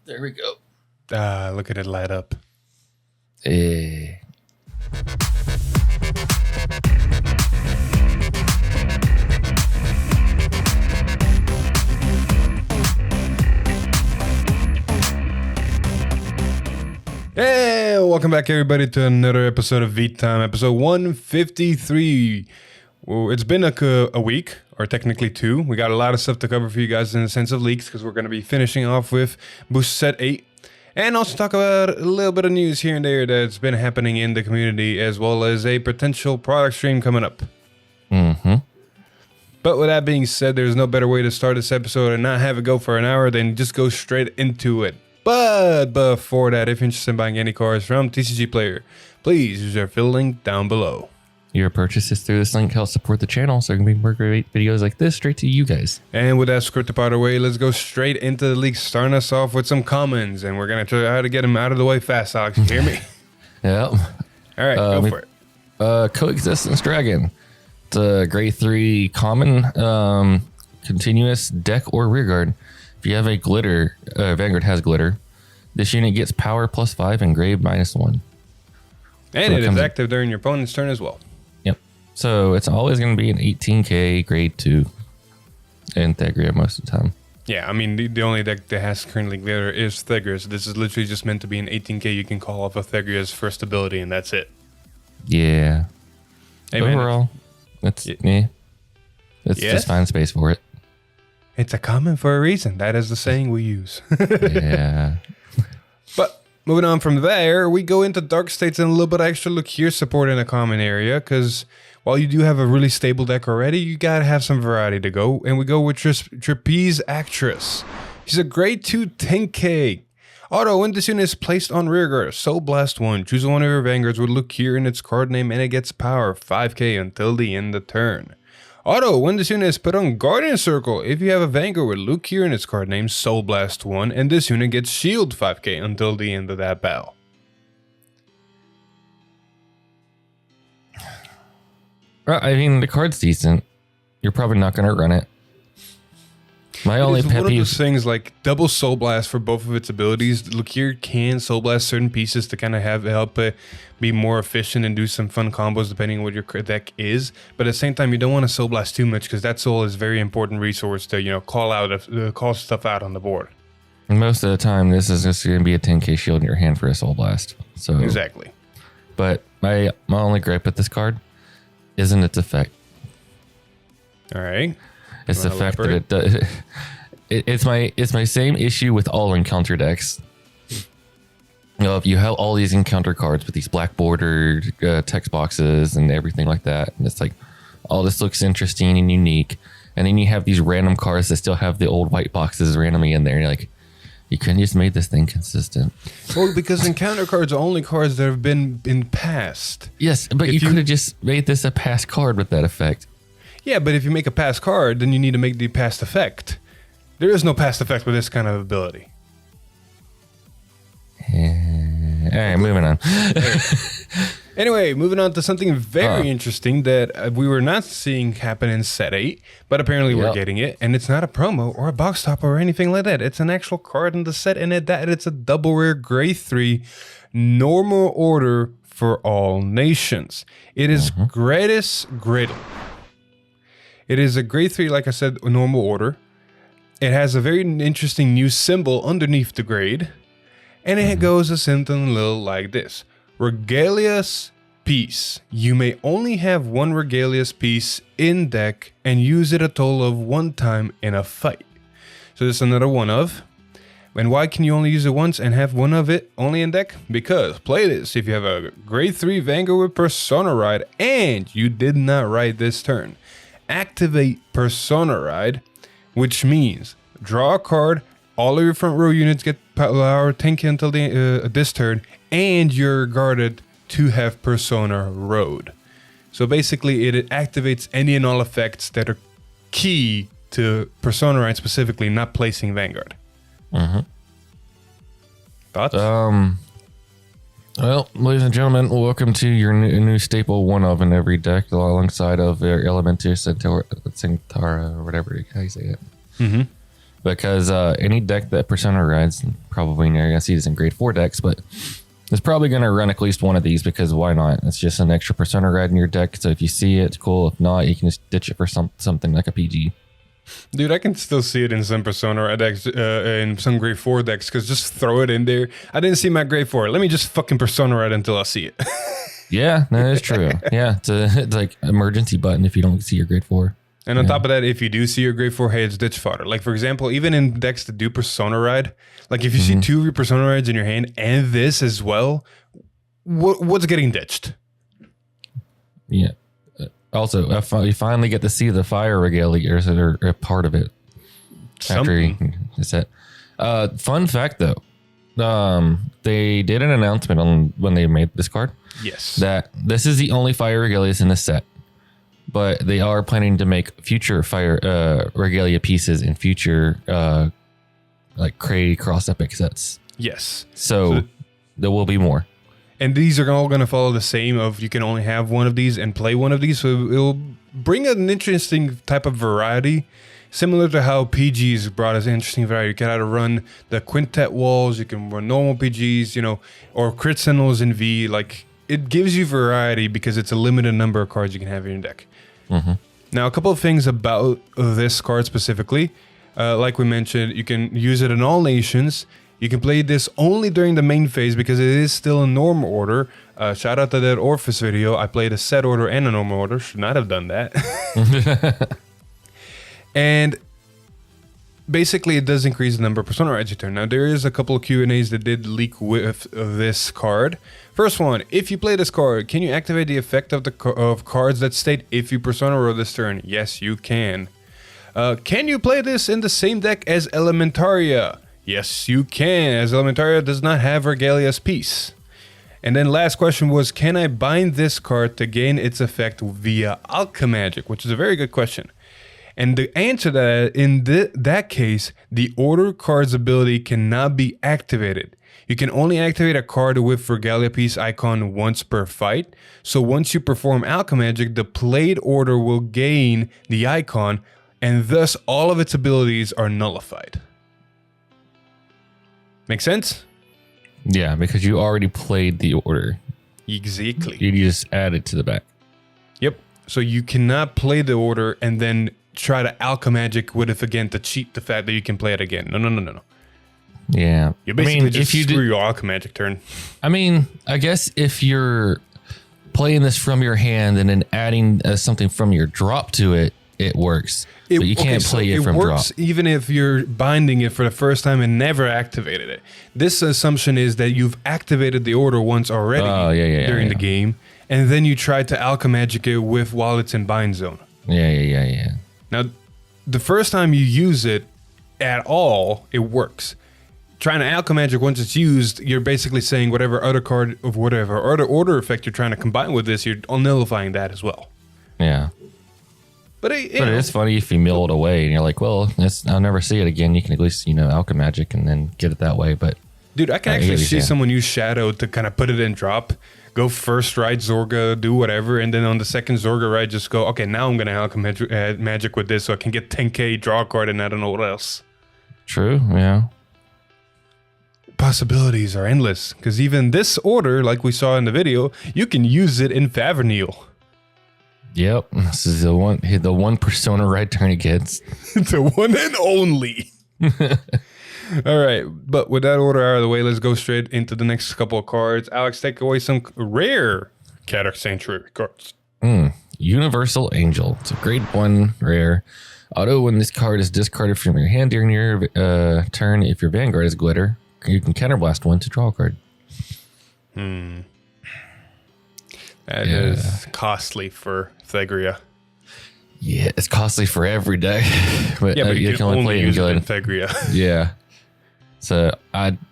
There we go. Look at it light up. Hey. Hey, welcome back everybody to another episode of V Time, episode 153. Well, it's been a week, or technically two. We got a lot of stuff to cover for you guys in the sense of leaks, because we're going to be finishing off with Boost Set 8. And also talk about a little bit of news here and there that's been happening in the community, as well as a potential product stream coming up. Mm-hmm. But with that being said, there's no better way to start this episode and not have it go for an hour than just go straight into it. But before that, if you're interested in buying any cards from TCG Player, please use our fill link down below. Your purchases through this link help support the channel, so there can be more great videos like this straight to you guys. And with that script out of the way, let's go straight into the leaks, starting us off with some commons. And we're going to try to get them out of the way fast, Alex. You hear me? Yeah. All right, go for it. Coexistence Dragon. It's a grade 3 common, continuous deck or rearguard. If you have a glitter, Vanguard has glitter. This unit gets power +5 and grade -1. And it is active during your opponent's turn as well. Yep. So it's always going to be an 18k grade 2 Thegria most of the time. Yeah, I mean, the only deck that has currently glitter is Thegria's. This is literally just meant to be an 18k you can call off of Thegria's first ability, and that's it. Yeah. Hey, overall, it's just fine space for it. It's a common for a reason. That is the saying we use. Yeah. But moving on from there, we go into Dark States and a little bit of extra look here support in a common area, because while you do have a really stable deck already, you got to have some variety to go. And we go with Trapeze Actress. She's a grade 2 10k. Auto, when this unit is placed on rearguard, Soul Blast 1. Choose one of your Vanguards with look here in its card name, and it gets power 5k until the end of turn. Auto, when this unit is put on Guardian Circle, if you have a Vanguard with look here in its card name, Soul Blast 1, and this unit gets shield 5k until the end of that battle. I mean, the card's decent. You're probably not going to run it. My only pet peeve. One of those things like double Soul Blast for both of its abilities. Look here can Soul Blast certain pieces to kind of help be more efficient and do some fun combos depending on what your deck is. But at the same time, you don't want to Soul Blast too much, because that soul is a very important resource to call stuff out on the board. And most of the time, this is just going to be a 10k shield in your hand for a Soul Blast. So exactly. But my only gripe with this card isn't its effect. All right. It's the fact that it does. It's my same issue with all encounter decks. You know, if you have all these encounter cards with these black bordered text boxes and everything like that, and it's like, oh, this looks interesting and unique, and then you have these random cards that still have the old white boxes randomly in there, and you're like, you couldn't just made this thing consistent. Well, because encounter cards are only cards that have been in past. Yes, but you could have just made this a past card with that effect. Yeah, but if you make a past card, then you need to make the past effect. There is no past effect with this kind of ability. All right, moving on. Anyway, moving on to something very interesting that we were not seeing happen in Set 8, but apparently we're getting it, and it's not a promo or a box topper or anything like that. It's an actual card in the set, and it's a double rare grade 3 normal order for all nations. It is Regalis Griddle. It is a grade 3, like I said, normal order. It has a very interesting new symbol underneath the grade. And it goes something a little like this. Regalis piece. You may only have one Regalis piece in deck and use it a total of 1 time in a fight. So this is another one of. And why can you only use it once and have one of it only in deck? Because, play this, if you have a grade 3 Vanguard with Persona Ride and you did not ride this turn, activate Persona Ride, which means draw a card, all of your front row units get power 10k until this turn, and you're guarded to have Persona Road. So basically it activates any and all effects that are key to Persona Ride, specifically not placing Vanguard. Thoughts? Well, ladies and gentlemen, welcome to your new staple one of in every deck, alongside of their Elementor Centaur, or whatever how you say it. because any deck that Persona rides, probably you're gonna see this in grade 4 decks, but it's probably gonna run at least one of these because why not? It's just an extra Persona ride in your deck. So if you see it, it's cool. If not, you can just ditch it for something like a PG. Dude, I can still see it in some Persona decks, in some grade 4 decks, because just throw it in there. I didn't see my grade 4. Let me just fucking Persona ride until I see it. Yeah, that is true. Yeah, it's like emergency button if you don't see your grade 4. And on top of that, if you do see your grade 4, hey, it's ditch fodder. Like, for example, even in decks that do Persona Ride, like if you see 2 of your Persona Rides in your hand and this as well, what's getting ditched? Yeah. Also, you finally get to see the fire regalias that are a part of it. Fun fact, though. They did an announcement on when they made this card. Yes. That this is the only fire regalias in the set. But they are planning to make future fire regalia pieces in future like Cray Cross Epic sets. Yes. So there will be more. And these are all going to follow the same of you can only have one of these and play one of these. So it'll bring an interesting type of variety, similar to how PGs brought us interesting variety. You can either run the quintet walls, you can run normal PGs, or crit sentinels in V. Like, it gives you variety because it's a limited number of cards you can have in your deck. Mm-hmm. Now, a couple of things about this card specifically. Like we mentioned, you can use it in all nations. You can play this only during the main phase because it is still in normal order. Shout out to that Orphis video. I played a set order and a normal order. Should not have done that. And basically, it does increase the number of Persona Rides you turn. Now, there is a couple of Q&As that did leak with this card. First one, if you play this card, can you activate the effect of cards that state if you Persona roll this turn? Yes, you can. Can you play this in the same deck as Elementaria? Yes, you can, as Elementaria does not have Regalia's piece. And then last question was, can I bind this card to gain its effect via Alchemagic? Which is a very good question. And the answer to that, in that case, the order card's ability cannot be activated. You can only activate a card with Regalia piece icon once per fight. So once you perform Alchemagic, the played order will gain the icon, and thus all of its abilities are nullified. Make sense? Yeah, because you already played the order. Exactly. You just add it to the back. Yep. So you cannot play the order and then try to Alchemagic with it again to cheat the fact that you can play it again. No. Yeah. You basically just screw your Alchemagic turn. I mean, I guess if you're playing this from your hand and then adding something from your drop to it, it works. But you can't play it from drop. It works even if you're binding it for the first time and never activated it. This assumption is that you've activated the order once already during the game, and then you try to Alchemagic it with while it's in bind zone. Yeah. Now, the first time you use it at all, it works. Trying to Alchemagic once it's used, you're basically saying whatever other card of whatever other order effect you're trying to combine with this, you're nullifying that as well. Yeah. But it is funny if you mill it away and you're like, well, I'll never see it again. You can at least, Alchemagic and then get it that way. But dude, I can actually see someone use Shadow to kind of put it in drop, go first ride Zorga, do whatever, and then on the second Zorga ride, just go, okay, now I'm going to Alchemagic with this so I can get 10k draw a card and I don't know what else. True, yeah. Possibilities are endless because even this order, like we saw in the video, you can use it in Faverneel. Yep, this is the one Persona ride turn it gets. It's a one and only. All right, but with that order out of the way, let's go straight into the next couple of cards. Alex, take away some rare Kadak Sanctuary cards. Universal Angel. It's a grade 1 rare. Auto, when this card is discarded from your hand during your turn, if your Vanguard is glitter, you can counterblast one to draw a card. That is costly for Thegria. Yeah, it's costly for every deck. But, but you can only play use it in Thegria. Yeah. So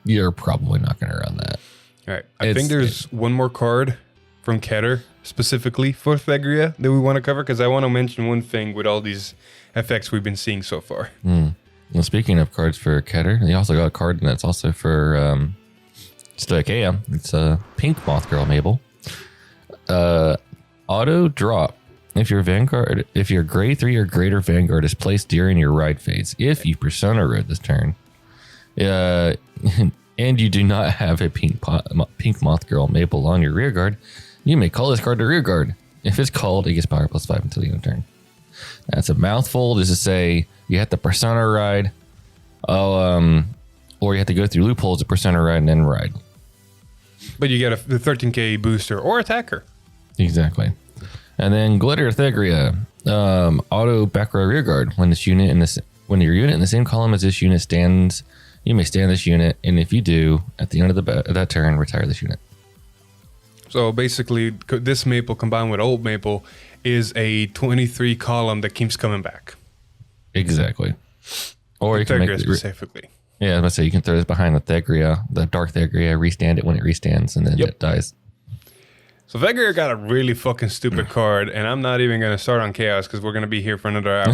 you're probably not going to run that. All right. I think there's one more card from Keter specifically for Thegria that we want to cover because I want to mention one thing with all these effects we've been seeing so far. Well, speaking of cards for Keter, they also got a card that's also for Stoicheia. It's a pink Moth Girl Mabel. Auto drop. if your grade 3 or greater Vanguard is placed during your ride phase, if you persona rode this turn, and you do not have a pink Moth Girl Maple on your rear guard, you may call this card to rear guard. If it's called, it gets power +5 until the end of the turn. That's a mouthful. Just to say you have to persona ride, or you have to go through loopholes to persona ride and then ride. But you get the 13k booster or attacker. Exactly. And then Glitter Thegria, auto back row rear guard. When your unit in the same column as this unit stands, you may stand this unit, and if you do, at the end of that turn, retire this unit. So basically, this Maple combined with old Maple is a 23 column that keeps coming back. Exactly. Or you can make specifically. Yeah, I was going to say you can throw this behind the Thegria, the Dark Thegria, restand it when it restands, and then it dies. So Vanguard got a really fucking stupid card, and I'm not even going to start on Chaos because we're going to be here for another hour.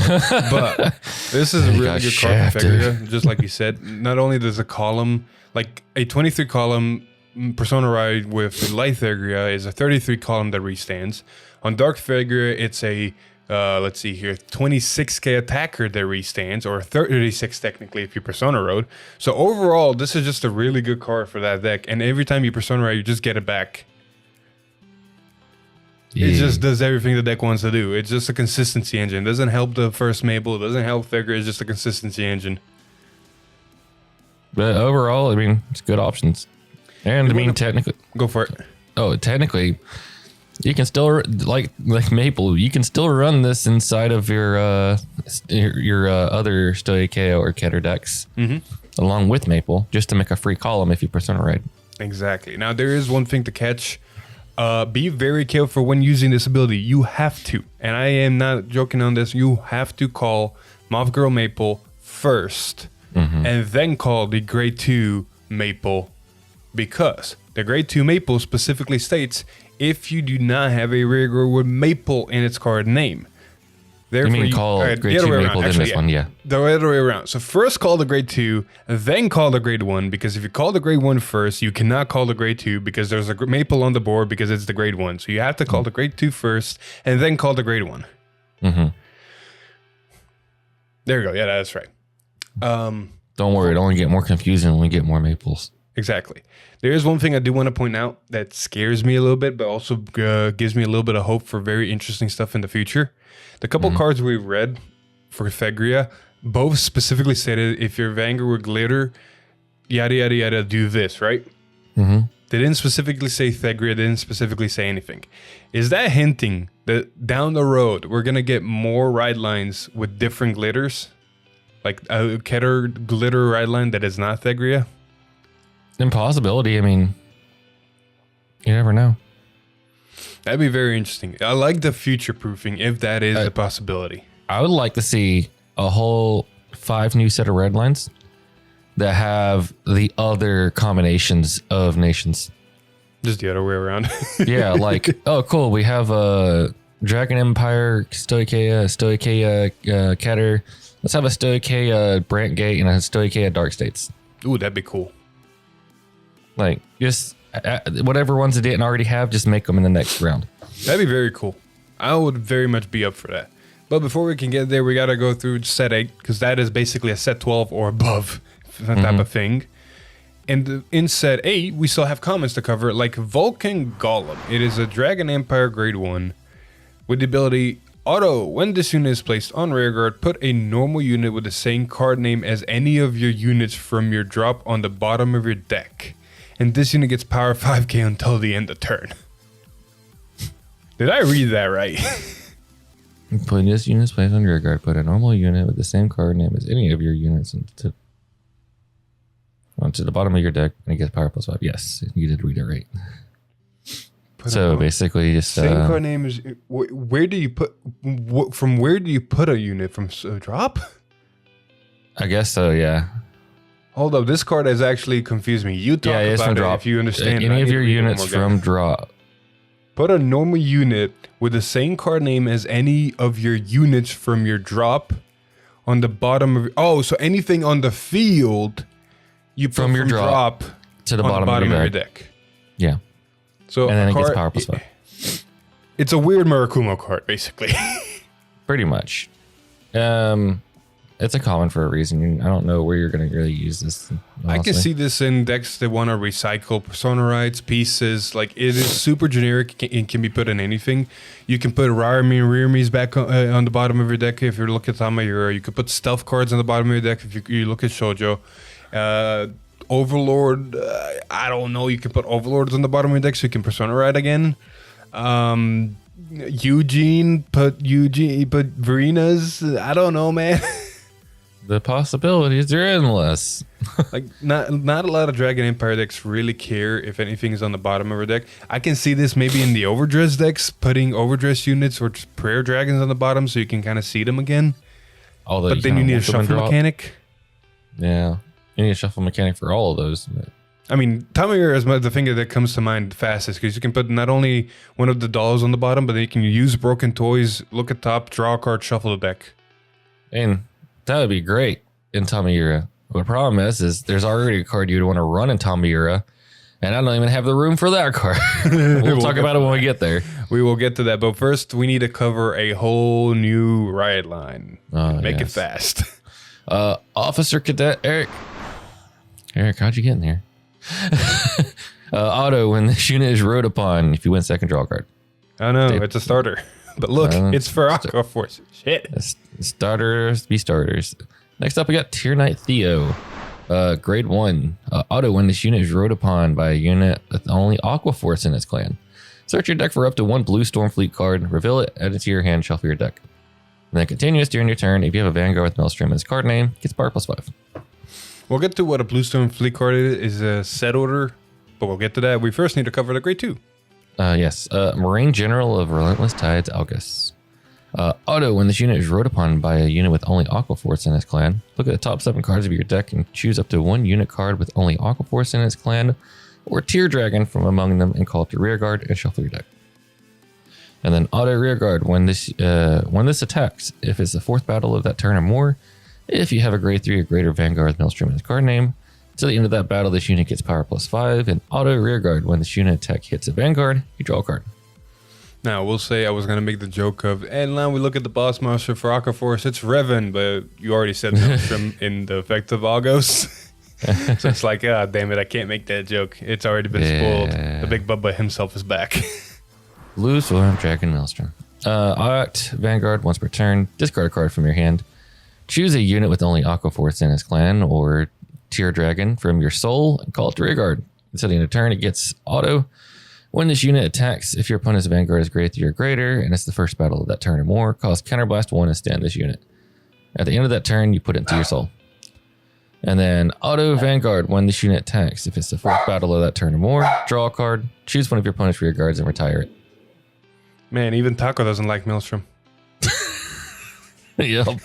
But this is a really good card for Vanguard, just like you said. Not only does a column, like a 23 column Persona Ride with Light Thegria is a 33 column that restands. On Dark Thegria, it's a, let's see here, 26k attacker that restands, or 36 technically if you Persona Rode. So overall, this is just a really good card for that deck, and every time you Persona Ride, you just get it back. It just does everything the deck wants to do. It's just a consistency engine. It doesn't help the first Maple. It doesn't help Thegria. It's just a consistency engine. But overall, I mean, it's good options. And I mean, technically... Go for it. Oh, technically, you can still, like Maple, you can still run this inside of your other Stoicheia or Keter decks, along with Maple, just to make a free column if you Persona Ride. Exactly. Now, there is one thing to catch. Be very careful when using this ability. You have to, and I am not joking on this, you have to call Moth Girl Maple first, and then call the grade 2 Maple, because the grade 2 Maple specifically states if you do not have a rear guard with Maple in its card name. Therefore, you mean call grade 2 Maple then this one, yeah. The other way around. So first call the grade 2, then call the grade 1, because if you call the grade 1 first, you cannot call the grade 2 because there's a Maple on the board because it's the grade 1. So you have to call the grade 2 first, and then call the grade 1. There we go. Yeah, that's right. Don't worry, it'll only get more confusing when we get more Maples. Exactly. There is one thing I do want to point out that scares me a little bit, but also gives me a little bit of hope for very interesting stuff in the future. The couple cards we read for Thegria, both specifically stated if your Vanguard with glitter, yada, yada, yada, do this, right? They didn't specifically say Thegria, they didn't specifically say anything. Is that hinting that down the road, we're going to get more ride lines with different glitters? Like a Keter glitter ride line that is not Thegria? Impossibility. I mean, you never know. That'd be very interesting. I like the future proofing if that is a possibility. I would like to see a whole 5 new set of red lines that have the other combinations of nations. Just the other way around. Yeah, like, oh, cool. We have a Dragon Empire, Stoicheia, Keter. Let's have a Stoicheia Brant Gate and a Stoicheia Dark States. Ooh, that'd be cool. Like, just whatever ones they didn't already have, just make them in the next round. That'd be very cool. I would very much be up for that. But before we can get there, we got to go through set 8, because that is basically a set 12 or above type of thing. And in set 8, we still have comments to cover, like Vulcan Golem. It is a Dragon Empire grade 1 with the ability auto. When this unit is placed on rear guard, put a normal unit with the same card name as any of your units from your drop on the bottom of your deck. And this unit gets power 5k until the end of turn. Did I read that right? Put this unit's placed on rear guard. Put a normal unit with the same card name as any of your units onto the bottom of your deck, and it gets power +5. Yes, you did read it right. So basically, just same card name is. Where do you put? From where do you put a unit from drop? I guess so. Yeah. Hold up, this card has actually confused me. You talk about it if you understand. Any of your units from drop. Put a normal unit with the same card name as any of your units from your drop on the bottom of... Oh, so anything on the field, you put from your drop to the bottom of your deck. Yeah. So and then it gets power +5. It's a weird Murakumo card, basically. Pretty much. It's a common for a reason. I don't know where you're going to really use this. Honestly. I can see this in decks that want to recycle Persona rights, pieces. Like, it is super generic. It can be put in anything. You can put Rarami and Rearmies back on the bottom of your deck if you look at Tamayura. You could put stealth cards on the bottom of your deck if you look at Shoujo. Overlord, I don't know. You can put Overlords on the bottom of your deck so you can Persona ride again. Eugene, put Verenas. I don't know, man. The possibilities are endless. Like not a lot of Dragon Empire decks really care if anything is on the bottom of a deck. I can see this maybe in the overdress decks, putting overdress units or just prayer dragons on the bottom so you can kind of see them again. Although but then you need a shuffle mechanic. Yeah, you need a shuffle mechanic for all of those. But. I mean, Tamayura is the thing that comes to mind fastest because you can put not only one of the dolls on the bottom, but then you can use broken toys, look at top, draw a card, shuffle the deck. And that would be great in Tamayura. The problem is there's already a card you'd want to run in Tamayura, and I don't even have the room for that card. We'll talk about it when we get there. We will get to that, but first we need to cover a whole new riot line. Make it fast. Officer Cadet Eric, how'd you get in here? Auto, when this unit is rode upon, if you win second, draw a card. Oh no, it's a starter. But look, it's for Aqua Force. Shit. Starters be starters. Next up, we got Tier Knight Theo. Grade 1. Auto, when this unit is rode upon by a unit with only Aqua Force in its clan. Search your deck for up to one blue Stormfleet card, reveal it, add it to your hand, shuffle your deck. And then continuous during your turn. If you have a Vanguard with Maelstrom in its card name, gets power +5. We'll get to what a blue Stormfleet card is a set order, but we'll get to that. We first need to cover the grade 2. Yes. Marine General of Relentless Tides, August. Auto, when this unit is rode upon by a unit with only Aqua Force in its clan, look at the top 7 cards of your deck and choose up to one unit card with only Aqua Force in its clan or Tear Dragon from among them and call it to rear guard and shuffle your deck. And then Auto Rear Guard, when this attacks, if it's the 4th battle of that turn or more, if you have a grade 3 or greater Vanguard with Maelstrom in its card name, to the end of that battle, this unit gets power +5, and Auto Rear Guard, when this unit attack hits a Vanguard, you draw a card. Now, we'll say I was going to make the joke of, and now we look at the boss monster for Aqua Force, it's Revan, but you already said Maelstrom in the effect of August. So it's like, damn it, I can't make that joke. It's already been spoiled. The big Bubba himself is back. Blue Storm Dragon Maelstrom. Act Vanguard, once per turn, discard a card from your hand. Choose a unit with only Aqua Force in its clan or Tear Dragon from your soul and call it to rear guard. Instead of a turn, it gets auto. When this unit attacks, if your opponent's Vanguard is grade 3 or greater, and it's the first battle of that turn or more, cause Counterblast 1 and stand this unit. At the end of that turn, you put it into your soul. And then Auto Vanguard, when this unit attacks, if it's the 4th battle of that turn or more, draw a card, choose one of your opponent's rear guards and retire it. Man, even Taco doesn't like Maelstrom. Yep.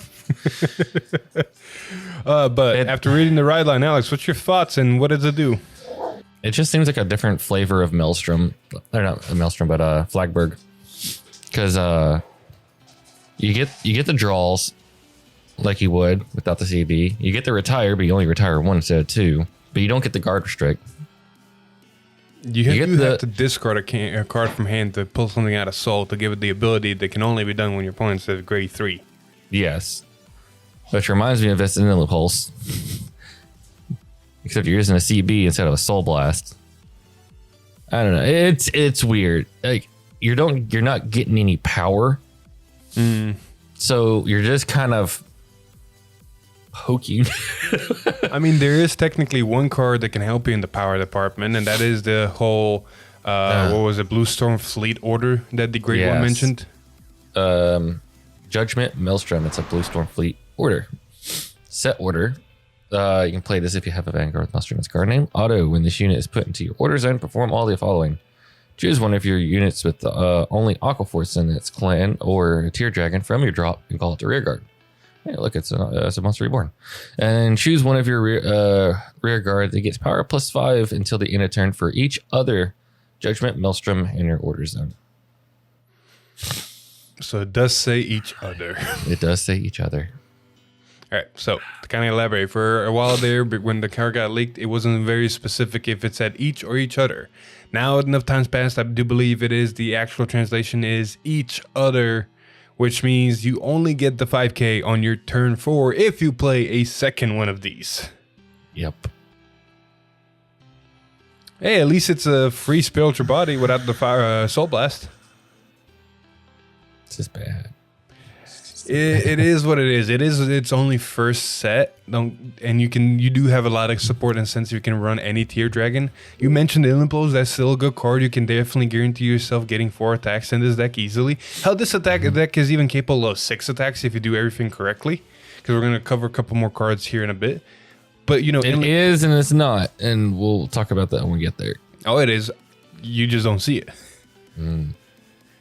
But after reading the ride line, Alex, what's your thoughts and what does it do? It just seems like a different flavor of Maelstrom. Or not a Maelstrom, but Flagberg. Because you get the draws like you would without the CB. You get the retire, but you only retire 1 instead of 2. But you don't get the guard restrict. You have to discard a card from hand to pull something out of soul to give it the ability that can only be done when your opponent's at grade 3. Yes. Which reminds me of Vestinilla Pulse. Except you're using a CB instead of a Soul Blast. I don't know. It's weird. Like you're not getting any power. So you're just kind of poking. I mean, there is technically one card that can help you in the power department, and that is the whole what was it, Blue Storm Fleet order that the Great One mentioned. Judgment Maelstrom. It's a Blue Storm Fleet order. Set order. You can play this if you have a Vanguard with Maelstrom in its card name. Auto, when this unit is put into your order zone, perform all the following. Choose one of your units with only Aqua Force in its clan or a Tear Dragon from your drop and call it to rear guard. Hey, look, it's a Monster Reborn. And choose one of your rear guard that gets power +5 until the end of turn for each other Judgment Maelstrom in your order zone. So it does say each other. It does say each other. All right, so to kind of elaborate, for a while there, but when the card got leaked, it wasn't very specific if it said each or each other. Now, enough times passed, I do believe it is. The actual translation is each other, which means you only get the 5k on your turn 4 if you play a second one of these. Yep. Hey, at least it's a free spiritual body without the fire, soul blast. It's just bad. It is what it is. It is its only first set. You do have a lot of support, and since you can run any tier dragon. You mentioned Olympos, that's still a good card. You can definitely guarantee yourself getting 4 attacks in this deck easily. Hell, this deck is even capable of 6 attacks if you do everything correctly. Because we're going to cover a couple more cards here in a bit. But you know, it is and it's not, and we'll talk about that when we get there. Oh, it is. You just don't see it.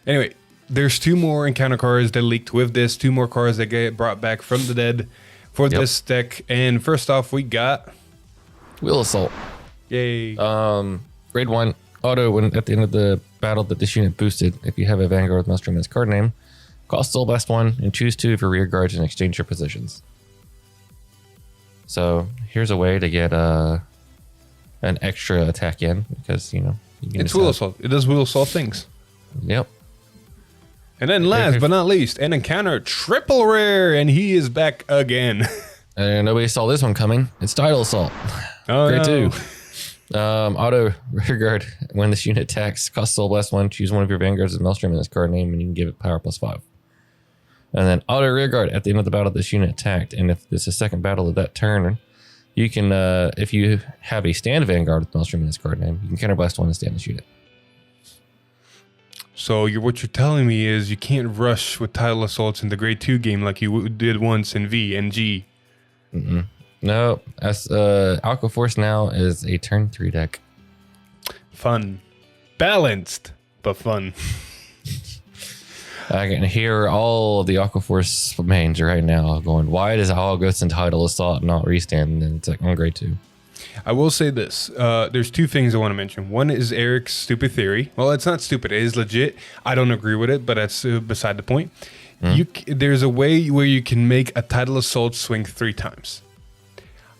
Anyway. There's 2 more encounter cards that leaked with this, 2 more cards that get brought back from the dead for this deck. And first off, we got Wheel Assault. Yay. Grade 1 auto when at the end of the battle that this unit boosted. If you have a Vanguard with Maelstrom in its card name, cost Soul Blast 1 and choose 2 of your rear guards and exchange your positions. So here's a way to get an extra attack in because you can it's Wheel Assault. It does Wheel Assault things. Yep. And then last but not least, an encounter triple rare, and he is back again. And nobody saw this one coming. It's Tidal Assault. Oh, Grade no. 2. Auto rear guard. When this unit attacks, cost Soul Blast 1. Choose one of your Vanguards with Maelstrom in its card name, and you can give it power +5. And then auto rear guard. At the end of the battle, this unit attacked, and if this is the second battle of that turn, you can, if you have a stand Vanguard with Maelstrom in its card name, you can counterblast 1 and stand this unit. So what you're telling me is you can't rush with Tidal Assaults in the Grade 2 game like you did once in V and G. No, as Alka Force now is a turn 3 deck. Fun. Balanced, but fun. I can hear all of the Aqua Force mains right now going, why does All Ghosts and Tidal Assault not restand? And it's like on Grade 2. I will say this. There's 2 things I want to mention. One is Eric's stupid theory. Well, it's not stupid. It is legit. I don't agree with it, but that's beside the point. There's a way where you can make a Tidal Assault swing 3 times.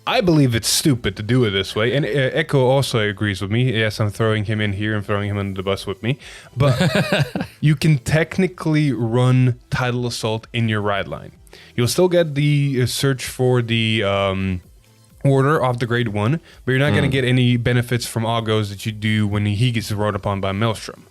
I believe it's stupid to do it this way. And Echo also agrees with me. Yes, I'm throwing him in here and throwing him under the bus with me. But you can technically run Tidal Assault in your ride line. You'll still get the search for the order off the Grade 1, but you're not going to get any benefits from Augos that you do when he gets rode upon by Maelstrom.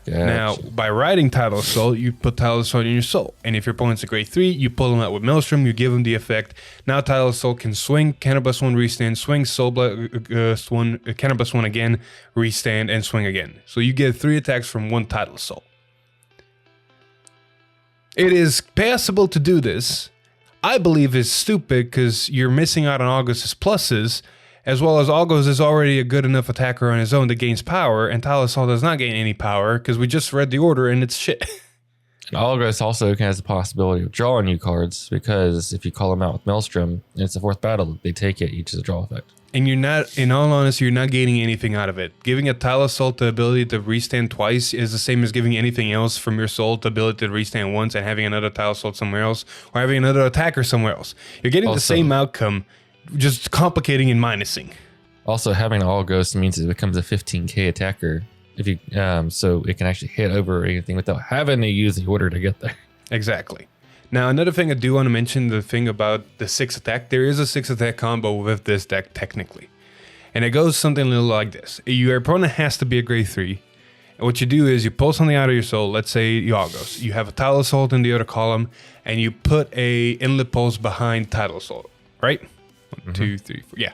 Gotcha. Now, by riding Tidal Assault, you put Tidal Assault in your soul. And if your opponent's a Grade 3, you pull him out with Maelstrom, you give him the effect. Now Tidal Assault can swing, counterblast 1, restand, swing, soul blast 1, counterblast 1 again, restand, and swing again. So you get 3 attacks from 1 Tidal Assault. It is passable to do this. I believe it's stupid because you're missing out on Augus's pluses, as well as August is already a good enough attacker on his own that gains power, and Tidal Assault does not gain any power because we just read the order and it's shit. And August also has the possibility of drawing you cards because if you call them out with Maelstrom and it's the 4th battle, they take it each as a draw effect. And you're not, in all honesty, you're not gaining anything out of it. Giving a Tidal Assault the ability to restand twice is the same as giving anything else from your soul the ability to restand once and having another Tidal Assault somewhere else or having another attacker somewhere else. You're getting the same outcome, just complicating and minusing. Also, having All Ghost means it becomes a 15k attacker if you so it can actually hit over anything without having to use the order to get there. Exactly. Now, another thing I do want to mention, the thing about the 6 attack, there is a 6 attack combo with this deck technically. And it goes something a little like this. Your opponent has to be a Grade 3. And what you do is you pull something out of your soul, let's say Yagos. You have a Tidal Assault in the other column, and you put a Inlet Pulse behind Tidal Assault, right? 1, 2, 3, 4, yeah.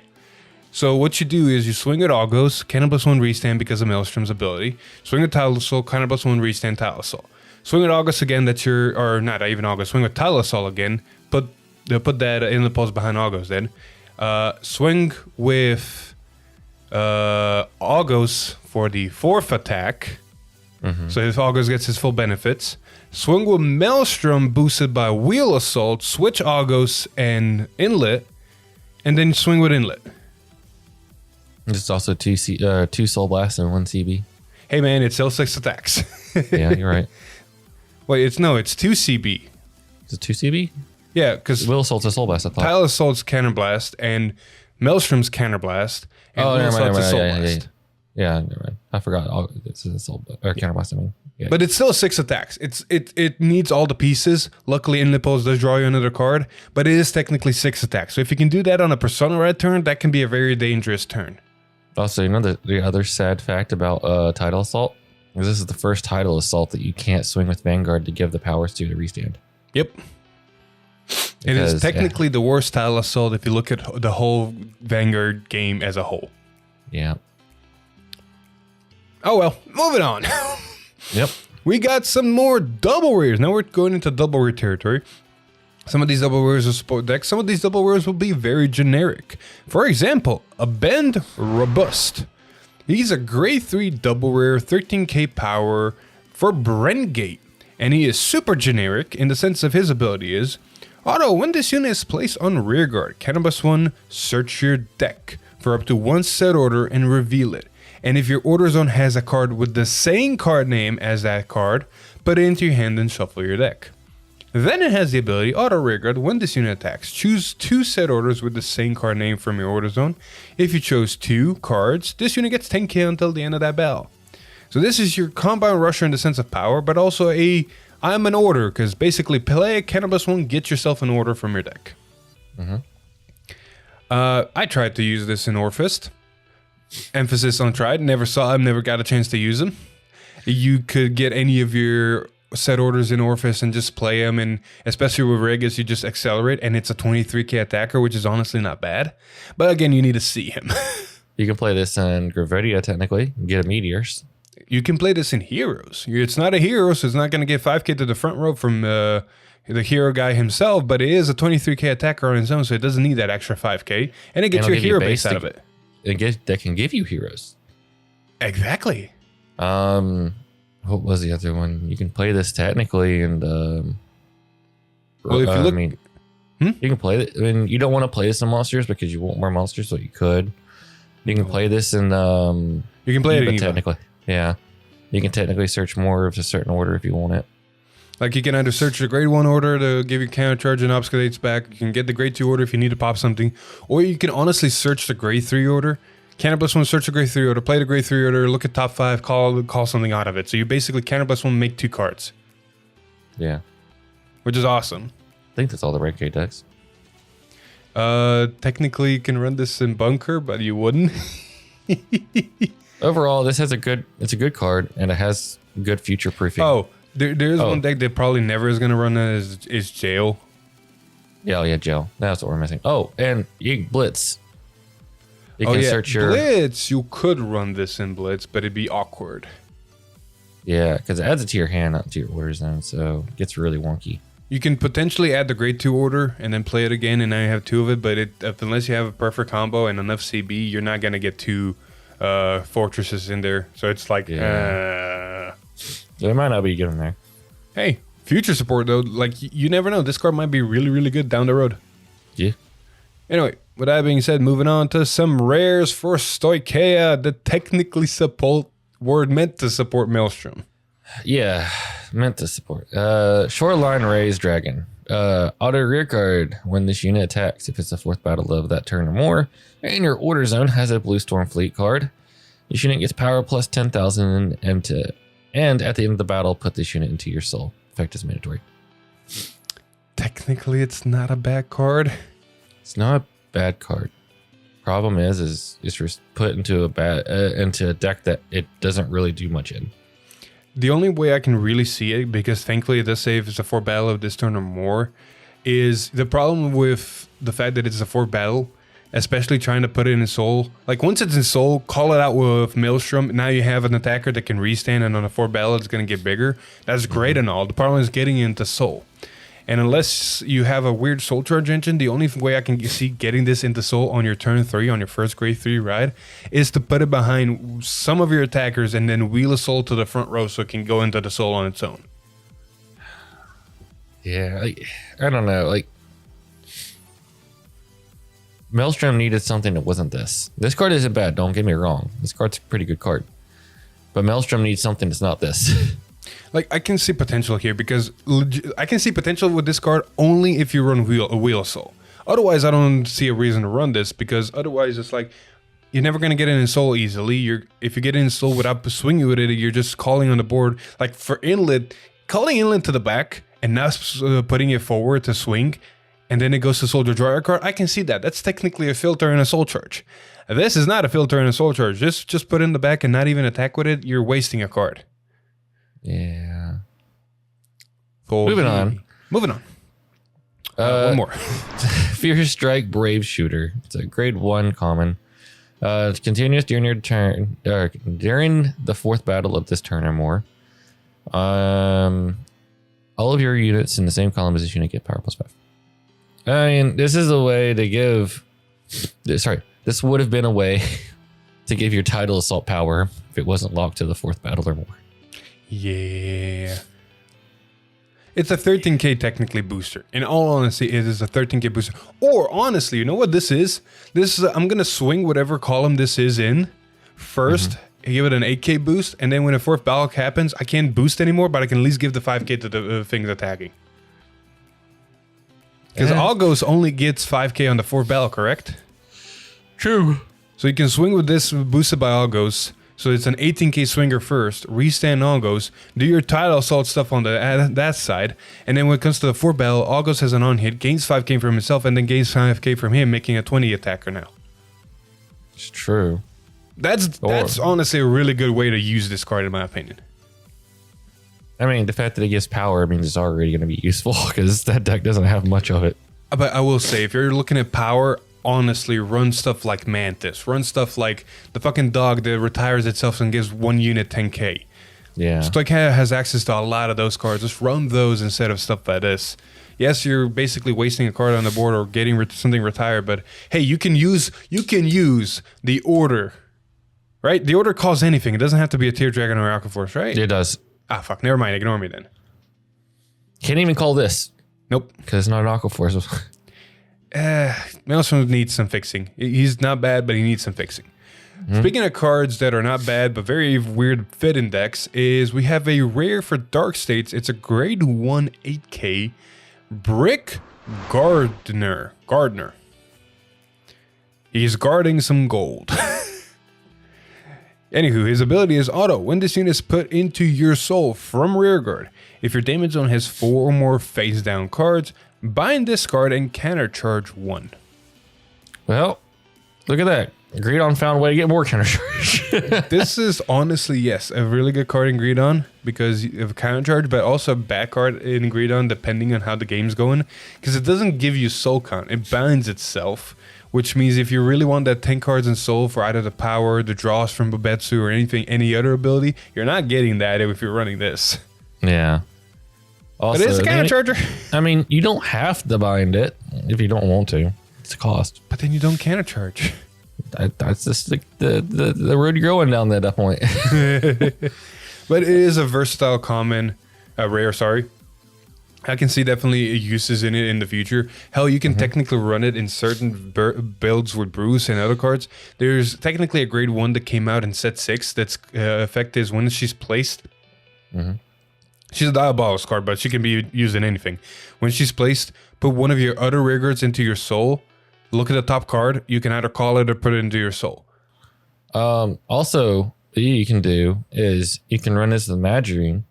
So what you do is you swing at August, counterblast 1 restand because of Maelstrom's ability. Swing at Tidal Assault, counterblast 1 restand, Tidal Assault. Swing at August again, that's your, or not even August, swing with Tidal Assault again, put that in the pulse behind August then. Swing with August for the 4th attack, so if August gets his full benefits. Swing with Maelstrom boosted by Wheel Assault, switch August and Inlet, and then swing with Inlet. It's also 2 Soul Blasts and 1 CB. Hey man, it's still 6 attacks. Yeah, you're right. Wait, it's 2 CB. Is it 2 CB? Yeah, because Will Assault's a Soul Blast, I thought. Tile Assault's Counterblast and Maelstrom's Counterblast. And Will Assault's a Soul Blast. Yeah, never mind. I forgot. This is a Soul Counterblast, I mean. Yeah. But it's still 6 attacks. It needs all the pieces. Luckily, Inlet Pulse does draw you another card, but it is technically 6 attacks. So if you can do that on a Persona Red turn, that can be a very dangerous turn. Also, you know the other sad fact about Tidal Assault? Is this is the first Tidal Assault that you can't swing with Vanguard to give the powers to restand. Yep. It is technically the worst Tidal Assault if you look at the whole Vanguard game as a whole. Yeah. Oh well, moving on. Yep. We got some more double rares. Now we're going into double rare territory. Some of these double rares are support decks. Some of these double rares will be very generic. For example, a Bend Robust. He's a grade 3 double rare, 13k power for Brengate. And he is super generic in the sense of his ability is, auto, when this unit is placed on rearguard, +1, search your deck for up to 1 set order and reveal it. And if your order zone has a card with the same card name as that card, put it into your hand and shuffle your deck. Then it has the ability, auto rearguard, when this unit attacks, choose 2 set orders with the same card name from your order zone. If you chose 2 cards, this unit gets 10k until the end of that battle. So this is your Combine Rusher in the sense of power, but also I'm an order, because basically play a +1, get yourself an order from your deck. Mm-hmm. I tried to use this in Orfist. Emphasis on tried. Never got a chance to use them. You could get any of your set orders in Orfist and just play them, and especially with Regalis, you just accelerate, and it's a 23k attacker, which is honestly not bad. But again, you need to see him. You can play this in Gravidia, technically, and get a Meteors. You can play this in Heroes. It's not a hero, so it's not going to get 5k to the front row from the hero guy himself, but it is a 23k attacker on its own, so it doesn't need that extra 5k, and it gets your hero base out of it. That can give you heroes. Exactly. What was the other one? You can play this technically, and well, if you look, you can play it. I mean, you don't want to play this in monsters because you want more monsters, so you could. You can play this in you can play it in technically. Yeah, you can technically search more of a certain order if you want it. Like you can either search the grade 1 order to give you counter charge and obfuscates back. You can get the grade 2 order if you need to pop something, or you can honestly search the grade 3 order. +1, search the grade 3 order, play the grade 3 order, look at top 5, call something out of it. So you basically +1 make 2 cards. Yeah, which is awesome. I think that's all the rank 8 decks. Technically, you can run this in Bunker, but you wouldn't. Overall, this has it's a good card, and it has good future proofing. Oh, there's one deck that probably never is going to run that is Jail. Yeah, Jail. That's what we're missing. Oh, and you Blitz. You can search your Blitz. You could run this in Blitz, but it'd be awkward. Yeah, because it adds it to your hand, not to your order zone, so it gets really wonky. You can potentially add the grade 2 order and then play it again, and now you have 2 of it, but unless you have a perfect combo and enough CB, you're not going to get 2 fortresses in there. So it's like, So it might not be good in there. Hey, future support though, like you never know. This card might be really, really good down the road. Yeah. Anyway, with that being said, moving on to some rares for Stoicheia that technically were meant to support Maelstrom. Yeah, meant to support. Shoreline Raised Dragon. Auto rear card. When this unit attacks, if it's the 4th battle of that turn or more, and your order zone has a Blue Storm Fleet card, this unit gets power plus 10,000 and at the end of the battle, put this unit into your soul. Effect is mandatory. Technically, it's not a bad card. It's not a bad card. Problem is just put into a deck that it doesn't really do much in. The only way I can really see it, because thankfully it does say if it's a 4th battle of this turn or more, is the problem with the fact that it's a 4th battle, especially trying to put it in soul. Like once it's in soul, call it out with Maelstrom. Now you have an attacker that can restand, and on a 4th battle it's going to get bigger. That's great and all. The problem is getting into soul. And unless you have a weird soul charge engine, the only way I can see getting this into soul on your turn 3, on your first grade 3 ride, is to put it behind some of your attackers and then wheel a soul to the front row so it can go into the soul on its own. Yeah, I don't know. Maelstrom needed something that wasn't this. This card isn't bad, don't get me wrong. This card's a pretty good card. But Maelstrom needs something that's not this. Like, I can see potential here because I can see potential with this card only if you run a Wheel Soul. Otherwise, I don't see a reason to run this because otherwise it's like you're never going to get it in Soul easily. If you get it in Soul without swinging with it, you're just calling on the board. Like for Inlet, calling Inlet to the back and now putting it forward to swing, and then it goes to Soul to draw a card. I can see that. That's technically a filter and a Soul Charge. This is not a filter and a Soul Charge. Just put it in the back and not even attack with it. You're wasting a card. Yeah. Moving on. One more. Fierce Strike Brave Shooter. It's a grade 1 common. It's continuous during your turn, during the 4th battle of this turn or more. All of your units in the same column as this unit get power +5. I mean, this is a way to give. Sorry, this would have been a way to give your Tidal Assault power if it wasn't locked to the 4th battle or more. Yeah. It's a 13k technically booster. In all honesty, it is a 13k booster. Or honestly, you know what this is? This is I'm gonna swing whatever column this is in first, give it an 8k boost, and then when the 4th battle happens, I can't boost anymore, but I can at least give the 5k to the things attacking. Because Algos only gets 5k on the 4th battle, correct? True. So you can swing with this boosted by Algos. So it's an 18k swinger first, restand Algos, do your Tidal Assault stuff on that side, and then when it comes to the 4th battle, Algos has an on-hit, gains 5k from himself, and then gains 5k from him, making a 20 attacker now. It's true. That's honestly a really good way to use this card, in my opinion. I mean, the fact that it gives power means it's already going to be useful, because that deck doesn't have much of it. But I will say, if you're looking at power, honestly, run stuff like Mantis. Run stuff like the fucking dog that retires itself and gives 1 unit 10k. Yeah. Stoic has access to a lot of those cards. Just run those instead of stuff like this. Yes, you're basically wasting a card on the board or getting something retired, but hey, you can use the order, right? The order calls anything. It doesn't have to be a Tear Dragon or Alka Force, right? It does. Ah, fuck. Never mind. Ignore me then. Can't even call this. Nope. Because it's not an Aqua Force. Maelstrom needs some fixing. He's not bad, but he needs some fixing. Speaking of cards that are not bad, but very weird fit in decks, is we have a rare for Dark States. It's a grade 1 8k Brick Gardener. He's guarding some gold. Anywho, his ability is auto. When this unit is put into your soul from rearguard, if your damage zone has 4 or more face down cards, bind this card and countercharge 1. Well, look at that. Greedon found a way to get more countercharge. This is honestly, yes, a really good card in Greedon because of countercharge, but also a bad card in Greedon depending on how the game's going. Because it doesn't give you soul count. It binds itself, which means if you really want that 10 cards in soul for either the power, the draws from Babetsu, or any other ability, you're not getting that if you're running this. Yeah. Also, but it's a countercharger. I mean, you don't have to bind it if you don't want to. It's a cost. But then you don't countercharge. That's just the road you're going down at that point. But it is a versatile common, rare, sorry. I can see definitely uses in it in the future. Hell, you can technically run it in certain builds with Bruce and other cards. There's technically a grade 1 that came out in set 6 that's effect is when she's placed. She's a Diabolus card, but she can be used in anything. When she's placed, put one of your other rearguards into your soul. Look at the top card. You can either call it or put it into your soul. Also, what you can do is you can run this as a Madrine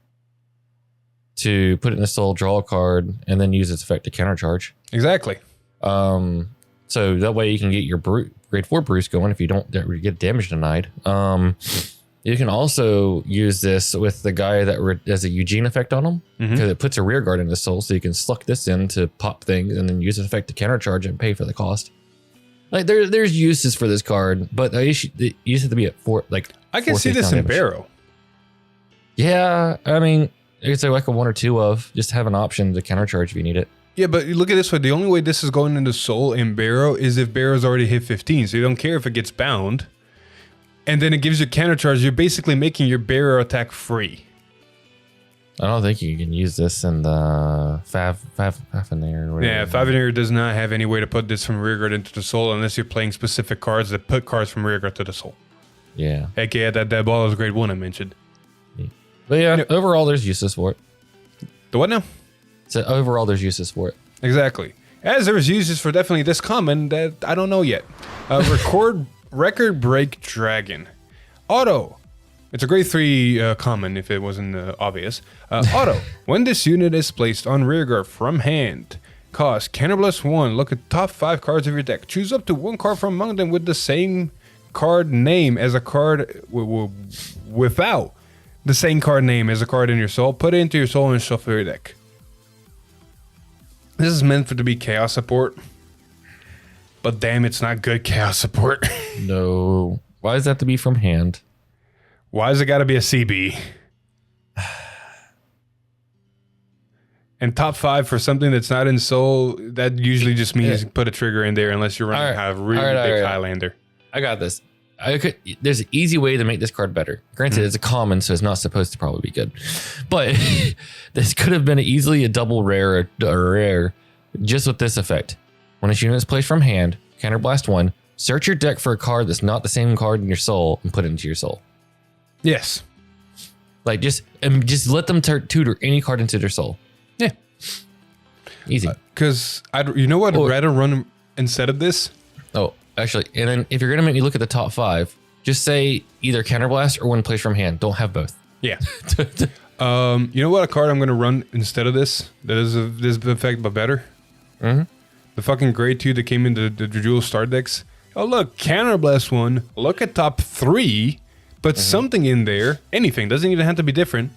to put it in the soul, draw a card, and then use its effect to countercharge. Exactly. So that way you can get your grade 4 Bruce going if you don't get damage denied. You can also use this with the guy that has a Eugene effect on him because it puts a rear guard in the soul, so you can sluck this in to pop things and then use an effect to countercharge and pay for the cost. Like there's uses for this card, but it used to be at 4. Like I can see this in Barrow. Yeah, I mean, it's like a 1 or 2 of just have an option to countercharge if you need it. Yeah, but look at this way. The only way this is going into soul in Barrow is if Barrow's already hit 15, so you don't care if it gets bound. And then it gives you countercharge. You're basically making your barrier attack free. I don't think you can use this in the Fafnir or whatever. Yeah, Fafnir does not have any way to put this from rearguard into the soul unless you're playing specific cards that put cards from rearguard to the soul. Yeah. AKA that ball is grade 1 I mentioned. Yeah. But yeah, overall, there's uses for it. The what now? So overall, there's uses for it. Exactly. As there's uses for definitely this common that I don't know yet. Record Break Dragon. Auto. It's a grade 3 common if it wasn't obvious. Auto. When this unit is placed on rearguard from hand, cost Counterblast 1. Look at top 5 cards of your deck. Choose up to 1 card from among them with the same card name as a card without the same card name as a card in your soul. Put it into your soul and shuffle your deck. This is meant to be chaos support. But damn, it's not good chaos support. No. Why does that have to be from hand? Why has it got to be a CB? And top 5 for something that's not in soul, that usually just means put a trigger in there unless you're running a really big Highlander. I got this. There's an easy way to make this card better. Granted, it's a common, so it's not supposed to probably be good. But this could have been easily a double rare or rare just with this effect. When this unit is placed from hand, Counterblast 1, search your deck for a card that's not the same card in your soul and put it into your soul. Yes. Like just let them tutor any card into their soul. Yeah. Easy. Because you know what I'd rather run instead of this? Oh, actually, and then if you're gonna make me look at the top 5, just say either Counterblast or when placed from hand. Don't have both. Yeah. You know what a card I'm gonna run instead of this? That is this effect but better. Mm-hmm. The fucking grade 2 that came into the dual star decks. Oh look, Counterblast 1. Look at top 3. But something in there, anything, doesn't even have to be different.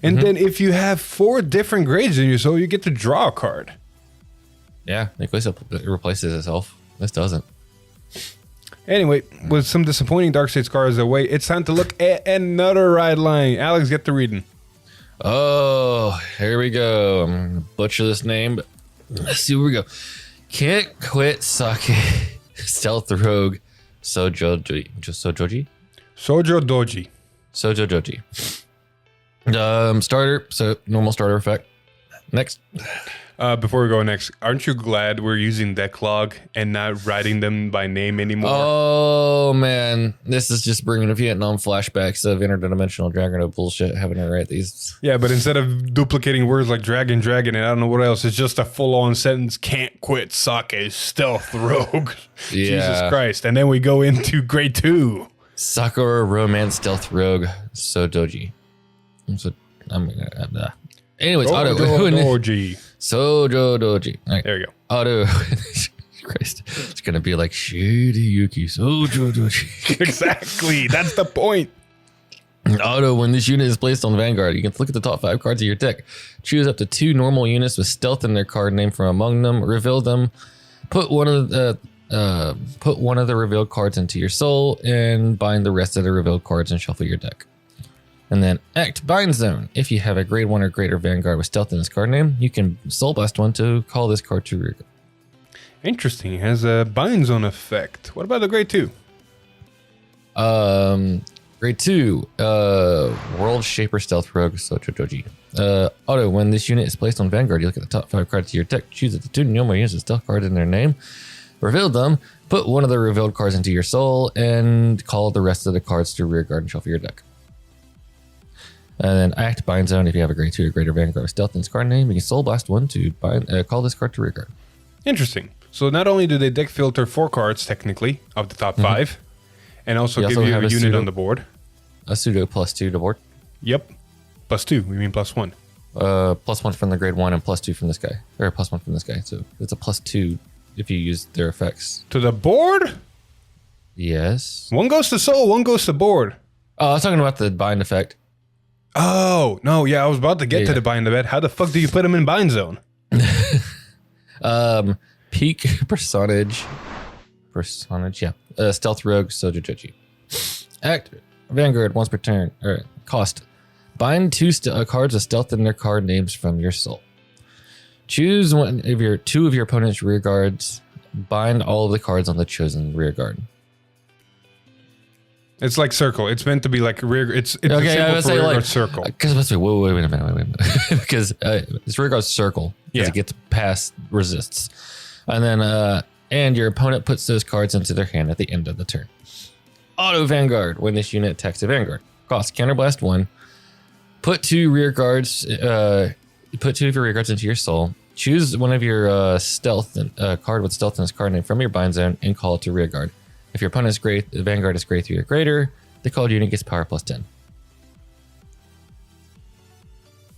And then if you have 4 different grades in your soul, you get to draw a card. Yeah, it replaces itself. This doesn't. Anyway, with some disappointing Darkseid's cards away, it's time to look at another ride line. Alex, get to reading. Oh, here we go. I'm going to butcher this name, but let's see where we go. Can't Quit Sake Stealth Rogue Sojoji. Sojo Doji. Starter, so normal starter effect. Next. Before we go next, aren't you glad we're using deck log and not writing them by name anymore? Oh man, this is just bringing a Vietnam flashbacks of interdimensional dragon bullshit having to write these. Yeah, but instead of duplicating words like dragon, and I don't know what else, it's just a full-on sentence. Can't quit Sake Stealth Rogue. Yeah. Jesus Christ. And then we go into grade 2. Sakura Romance Stealth Rogue Sojoji. Anyways, Auto. Doji. Sojo Doji. Right. There you go. Auto. Christ. It's going to be like Shady Yuki Sojo Doji. Exactly. That's the point. Auto, when this unit is placed on Vanguard, you can look at the top 5 cards of your deck. Choose up to 2 normal units with stealth in their card name from among them. Reveal them. Put one of the revealed cards into your soul and bind the rest of the revealed cards and shuffle your deck. And then act Bind Zone. If you have a grade 1 or greater Vanguard with stealth in its card name, you can Soul Blast 1 to call this card to rear. Interesting. It has a Bind Zone effect. What about the grade 2? Grade 2, World Shaper Stealth Rogue Sojoji. Auto, when this unit is placed on Vanguard, you look at the top 5 cards of your deck, choose the 2 normal units with stealth card in their name, reveal them, put one of the revealed cards into your soul, and call the rest of the cards to rear guard and shuffle your deck. And then act Bind Zone. If you have a grade 2 or greater Vanguard with stealth in its card name, you can Soul Blast 1 to call this card to rear guard. Interesting. So not only do they deck filter 4 cards, technically, of the top 5, and also give you a unit on the board. A pseudo +2 to board. Yep. +2. We mean +1. +1 from the grade 1 and +2 from this guy. Or +1 from this guy. So it's a +2 if you use their effects. To the board? Yes. One goes to soul, one goes to board. Oh, I was talking about the bind effect. Oh, no, yeah, I was about to get to the bind effect. How the fuck do you put them in bind zone? Peak personage, yeah. Stealth Rogue Sojoji. Act Vanguard once per turn. Or cost. Bind 2 cards with stealth in their card names from your soul. Choose two of your opponent's rear guards. Bind all of the cards on the chosen rear guard. It's like circle. It's meant to be like rear. It's okay. I would say like circle. Because wait a minute. Because it's rear guard's circle. Because it gets past resists, and then and your opponent puts those cards into their hand at the end of the turn. Auto Vanguard. When this unit attacks a Vanguard, cost Counterblast 1. Put 2 rear guards. Put 2 of your rear guards into your soul. Choose one of your stealth card with stealth in its card name from your bind zone and call it to rear guard. If your opponent's Vanguard is grade 3 or greater, the called unit gets power plus 10.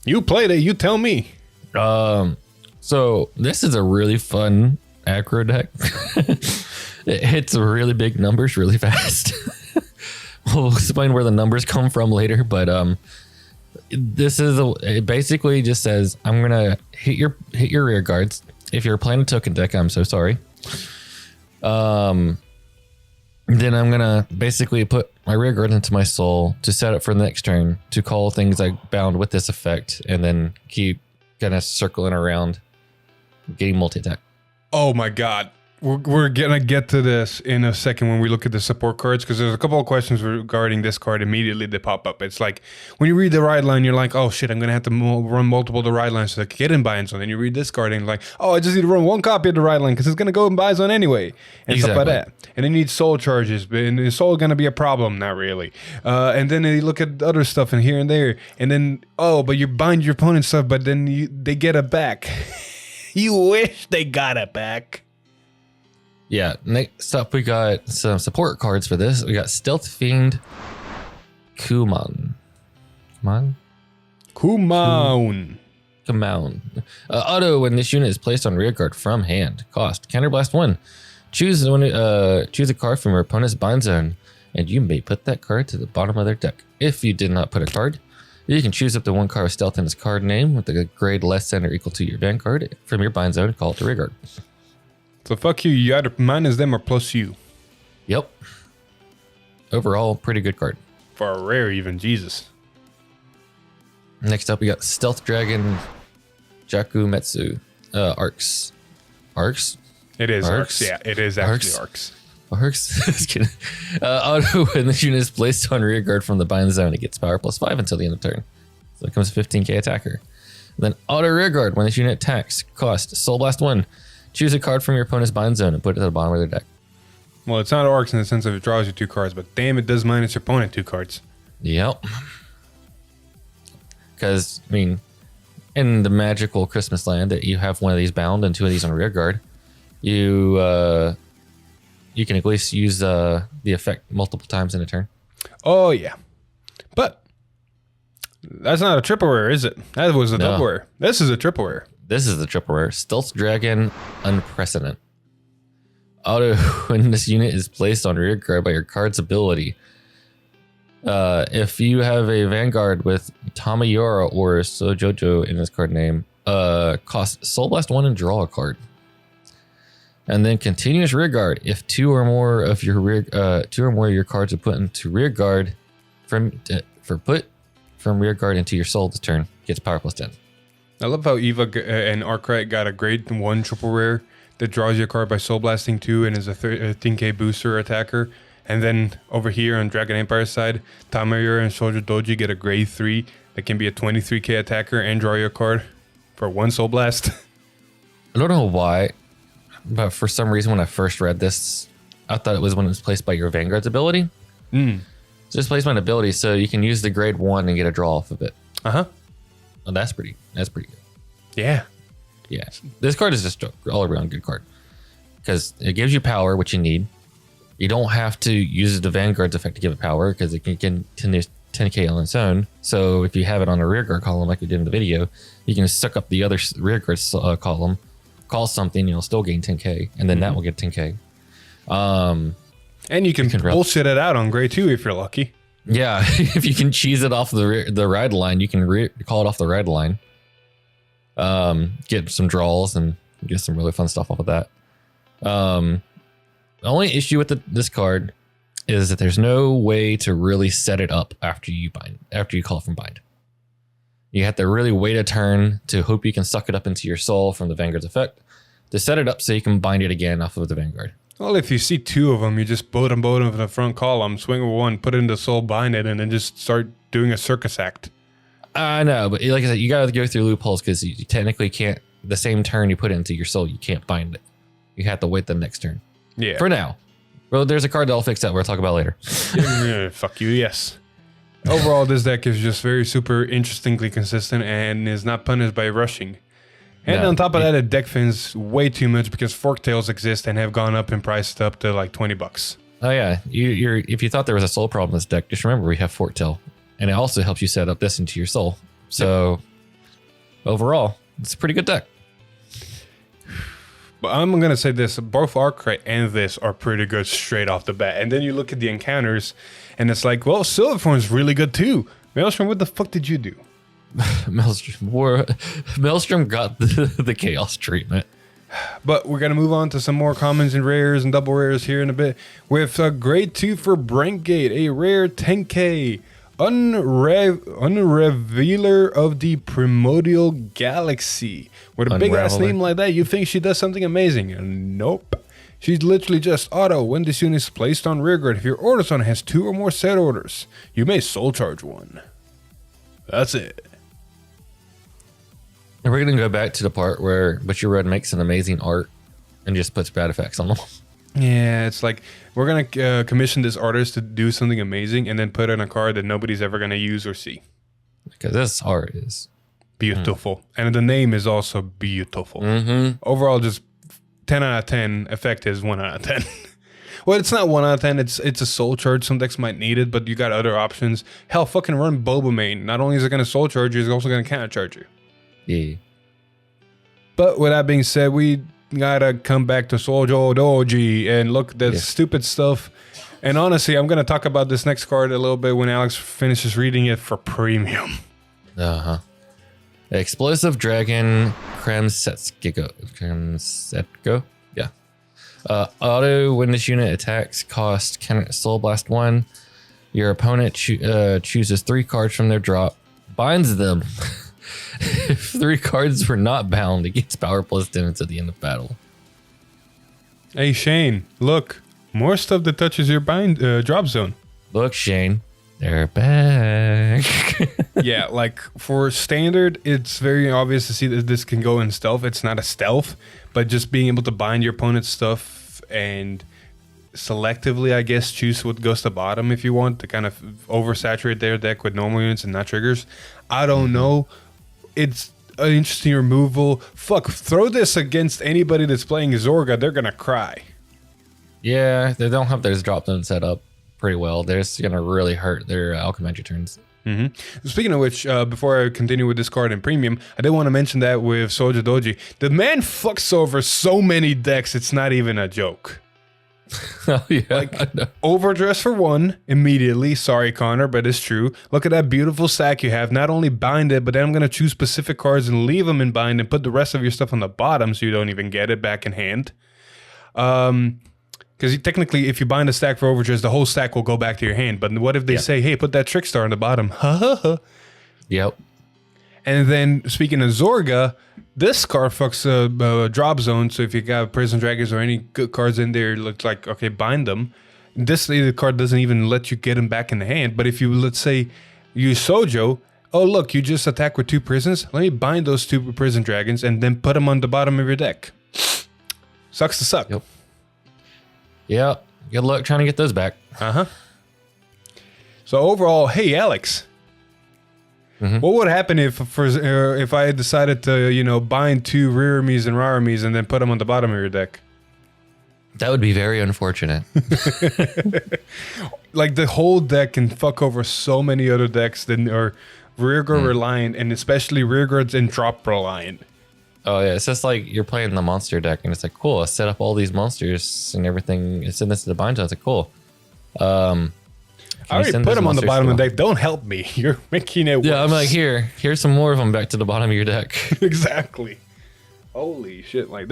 You played it. You tell me. So this is a really fun aggro deck. It hits really big numbers really fast. We'll explain where the numbers come from later, but this is it basically just says I'm gonna hit your rear guards. If you're playing a token deck, I'm so sorry. Then I'm gonna basically put my rear guards into my soul to set up for the next turn to call things like bound with this effect, and then keep kind of circling around, getting multi attack. Oh my god. We're gonna get to this in a second when we look at the support cards, because there's a couple of questions regarding this card immediately that pop up. It's like when you read the ride line, you're like, oh shit, I'm gonna have to run multiple the ride lines so I can get in buy-in zone. Then you read this card and you're like, oh, I just need to run 1 copy of the ride line because it's gonna go in buy zone anyway, and stuff like that. And then you need soul charges, but the soul gonna be a problem, not really. And then you look at other stuff in here and there, and then but you bind your opponent's stuff, but then they get it back. You wish they got it back. Yeah, next up we got some support cards for this. We got Stealth Fiend Kumaun. Auto, when this unit is placed on rear guard from hand. Cost, Counterblast 1. Choose a card from your opponent's bind zone, and you may put that card to the bottom of their deck. If you did not put a card, you can choose up to 1 card with stealth in its card name with a grade less than or equal to your Vanguard from your bind zone and call it to rear guard. So fuck you. You either minus them or plus you. Yep. Overall, pretty good card. For a rare even, Jesus. Next up, we got Stealth Dragon Jakumetsu. Arcs. Arcs? It is Arcs. Yeah, it is actually Arcs. Arcs? Just kidding. Auto, when this unit is placed on rear guard from the bind zone, it gets power plus 5 until the end of turn. So it becomes a 15k attacker. Then auto rear guard, when this unit attacks, cost Soul Blast 1. Choose a card from your opponent's bind zone and put it to the bottom of their deck. Well, it's not Arcs in the sense of it draws you 2 cards, but damn, it does minus your opponent 2 cards. Yep. Because, I mean, in the magical Christmas land that you have one of these bound and 2 of these on rear guard, you can at least use the effect multiple times in a turn. Oh, yeah. But that's not a triple rare, is it? That was a double rare. This is a triple rare. This is the triple rare. Stealth Dragon Unprecedented. Auto, when this unit is placed on rear guard by your card's ability. If you have a Vanguard with Tamayora or Sojojo in his card name, cost Soul Blast 1 and draw a card. And then continuous rear guard. If 2 or more of your cards are put into rear guard from rear guard into your soul this turn, gets power plus 10. I love how Eva and Arkwright got a grade 1 triple rare that draws your card by Soul Blasting 2 and is a 13k booster attacker. And then over here on Dragon Empire's side, Tamayura and Soldier Doji get a grade 3 that can be a 23k attacker and draw your card for 1 Soul Blast. I don't know why, but for some reason when I first read this, I thought it was when it was placed by your Vanguard's ability. It's just placed by an ability, so you can use the grade 1 and get a draw off of it. Uh-huh. Oh, that's pretty good. Yeah. Yeah. This card is just all around good card because it gives you power, which you need. You don't have to use the Vanguard's effect to give it power because it can get 10k on its own. So if you have it on a rear guard column like we did in the video, you can suck up the other rear guard column, call something, you'll still gain 10k, and then that will get 10k. And you can bullshit it out on grade 2 if you're lucky. Yeah, if you can cheese it off the ride line, you can call it off the ride line. Get some draws and get some really fun stuff off of that. The only issue with this card is that there's no way to really set it up after you call it from bind. You have to really wait a turn to hope you can suck it up into your soul from the Vanguard's effect to set it up so you can bind it again off of the Vanguard. Well, if you see 2 of them, you just boat them in the front column, swing with 1, put it into soul, bind it, and then just start doing a circus act. I know, but like I said, you got to go through loopholes because you technically can't, the same turn you put it into your soul, you can't bind it. You have to wait the next turn. Yeah. For now. Well, there's a card that'll fix that we'll talk about later. Yeah, fuck you, yes. Overall, this deck is just very super interestingly consistent and is not punished by rushing. And on top of that, it deck fins way too much because Forktails exist and have gone up in price up to like $20. Oh yeah, if you thought there was a soul problem in this deck, just remember we have Forktail, and it also helps you set up this into your soul. So overall, it's a pretty good deck. But I'm gonna say this: both Arclight and this are pretty good straight off the bat. And then you look at the encounters, and it's like, well, Silverthorn's really good too. Maelstrom, what the fuck did you do? Maelstrom got the chaos treatment. But we're going to move on to some more commons and rares and double rares here in a bit. With a grade 2 for Brentgate, a rare 10k Unrevealer of the Primordial Galaxy. With a big ass name like that, you think she does something amazing. Nope. She's literally just auto. When this unit is placed on rearguard, if your order zone has 2 or more set orders, you may soul charge one. That's it. And we're going to go back to the part where Butcher Red makes an amazing art and just puts bad effects on them. Yeah, it's like we're going to commission this artist to do something amazing and then put in a card that nobody's ever going to use or see. Because this art is beautiful. And the name is also beautiful. Overall, just 10 out of 10. Effect is 1 out of 10. Well, it's not 1 out of 10. It's a soul charge. Some decks might need it, but you got other options. Hell, fucking run Bobomane. Not only is it going to soul charge you, it's also going to counter charge you. Yeah. But with that being said, we gotta come back to Sojo Doji and look at that stupid stuff. And honestly, I'm gonna talk about this next card a little bit when Alex finishes reading it for premium. Explosive Dragon Kremsetsko. Yeah. Auto when this unit attacks, cost Soul Blast 1. Your opponent chooses 3 cards from their drop, binds them. If 3 cards were not bound, it gets power plus 10 until the end of battle. Hey Shane, look, more stuff that touches your drop zone. Look, Shane, they're back. Yeah, like for standard, it's very obvious to see that this can go in stealth. It's not a stealth, but just being able to bind your opponent's stuff and selectively, I guess, choose what goes to bottom if you want to kind of oversaturate their deck with normal units and not triggers. I don't know. It's an interesting removal. Fuck, throw this against anybody that's playing Zorga, they're gonna cry. Yeah, they don't have their drop zone set up pretty well. They're just gonna really hurt their Alchemagic turns. Speaking of which, before I continue with this card in premium, I did want to mention that with Soja Doji, the man fucks over so many decks, it's not even a joke. Oh, yeah. Like, overdress for 1 immediately. Sorry, Connor, but it's true. Look at that beautiful stack you have. Not only bind it, but then I'm going to choose specific cards and leave them in bind and put the rest of your stuff on the bottom so you don't even get it back in hand. Because technically, if you bind a stack for overdress, the whole stack will go back to your hand. But what if they say, hey, put that Trickstar on the bottom? Yep. And then, speaking of Zorga, this card fucks drop zone. So if you got Prison Dragons or any good cards in there, it looks like, okay, bind them. This card doesn't even let you get them back in the hand. But if you, let's say, use Sojo, oh, look, you just attack with 2 prisons. Let me bind those 2 Prison Dragons and then put them on the bottom of your deck. Sucks to suck. Yep. Yeah. Good luck trying to get those back. So overall, hey, Alex. What would happen if I decided to, bind 2 rear enemies and raw enemies and then put them on the bottom of your deck? That would be very unfortunate. Like the whole deck can fuck over so many other decks that are rearguard reliant, and especially rearguards and drop reliant. Oh yeah, it's just like you're playing the monster deck, and it's like, cool, I set up all these monsters and everything. It's in this to the bind zone. It's like, cool. I already put them on the bottom of the deck. Don't help me. You're making it worse. Yeah, I'm like, here's some more of them back to the bottom of your deck. Exactly. Holy shit. Like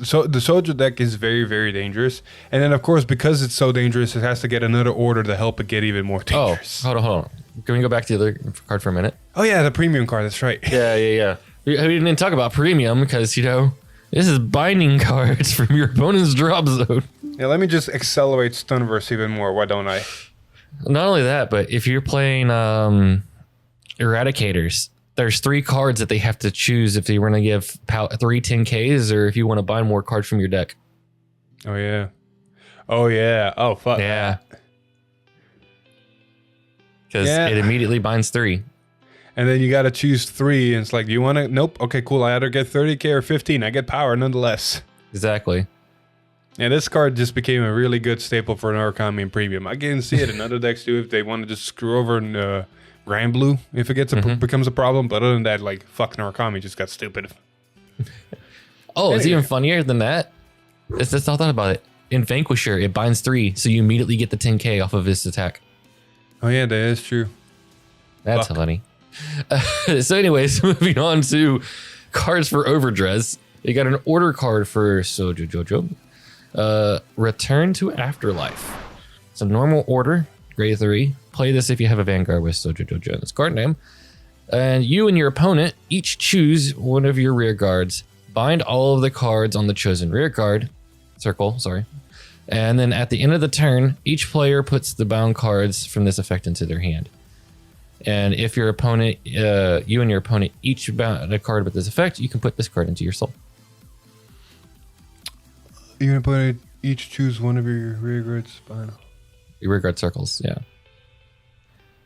so the Soja deck is very, very dangerous. And then, of course, because it's so dangerous, it has to get another order to help it get even more dangerous. Oh, hold on. Can we go back to the other card for a minute? Oh, yeah, the premium card. That's right. Yeah. We didn't talk about premium because, this is binding cards from your opponent's drop zone. Yeah, let me just accelerate Stunverse even more. Why don't I? Not only that, but if you're playing Eradicators, there's 3 cards that they have to choose if they want to give 3 10Ks or if you want to bind more cards from your deck. Oh, yeah. Oh, fuck. Yeah. because it immediately binds 3. And then you got to choose 3. And it's like, do you want to? Nope. Okay, cool. I either get 30k or 15. I get power nonetheless. Exactly. Yeah, this card just became a really good staple for an Origami and Premium. I can see it in other decks too if they want to just screw over Grand Blue if it becomes a problem. But other than that, like, fucking Origami just got stupid. Oh, it's even funnier than that. It's just I thought about it. In Vanquisher, it binds 3, so you immediately get the 10k off of his attack. Oh yeah, that is true. That's funny. So anyways, moving on to cards for Overdress. You got an order card for Sojo Jojo. Return to Afterlife. It's a normal order, grade 3. Play this if you have a Vanguard with Sojo Jojo in its card name. And you and your opponent each choose one of your rear guards. Bind all of the cards on the chosen rear guard. Circle, sorry. And then at the end of the turn, each player puts the bound cards from this effect into their hand. And if your opponent, you and your opponent each bound a card with this effect, you can put this card into your soul. You're going to each choose one of your rear guards. Your rear guard circles, yeah.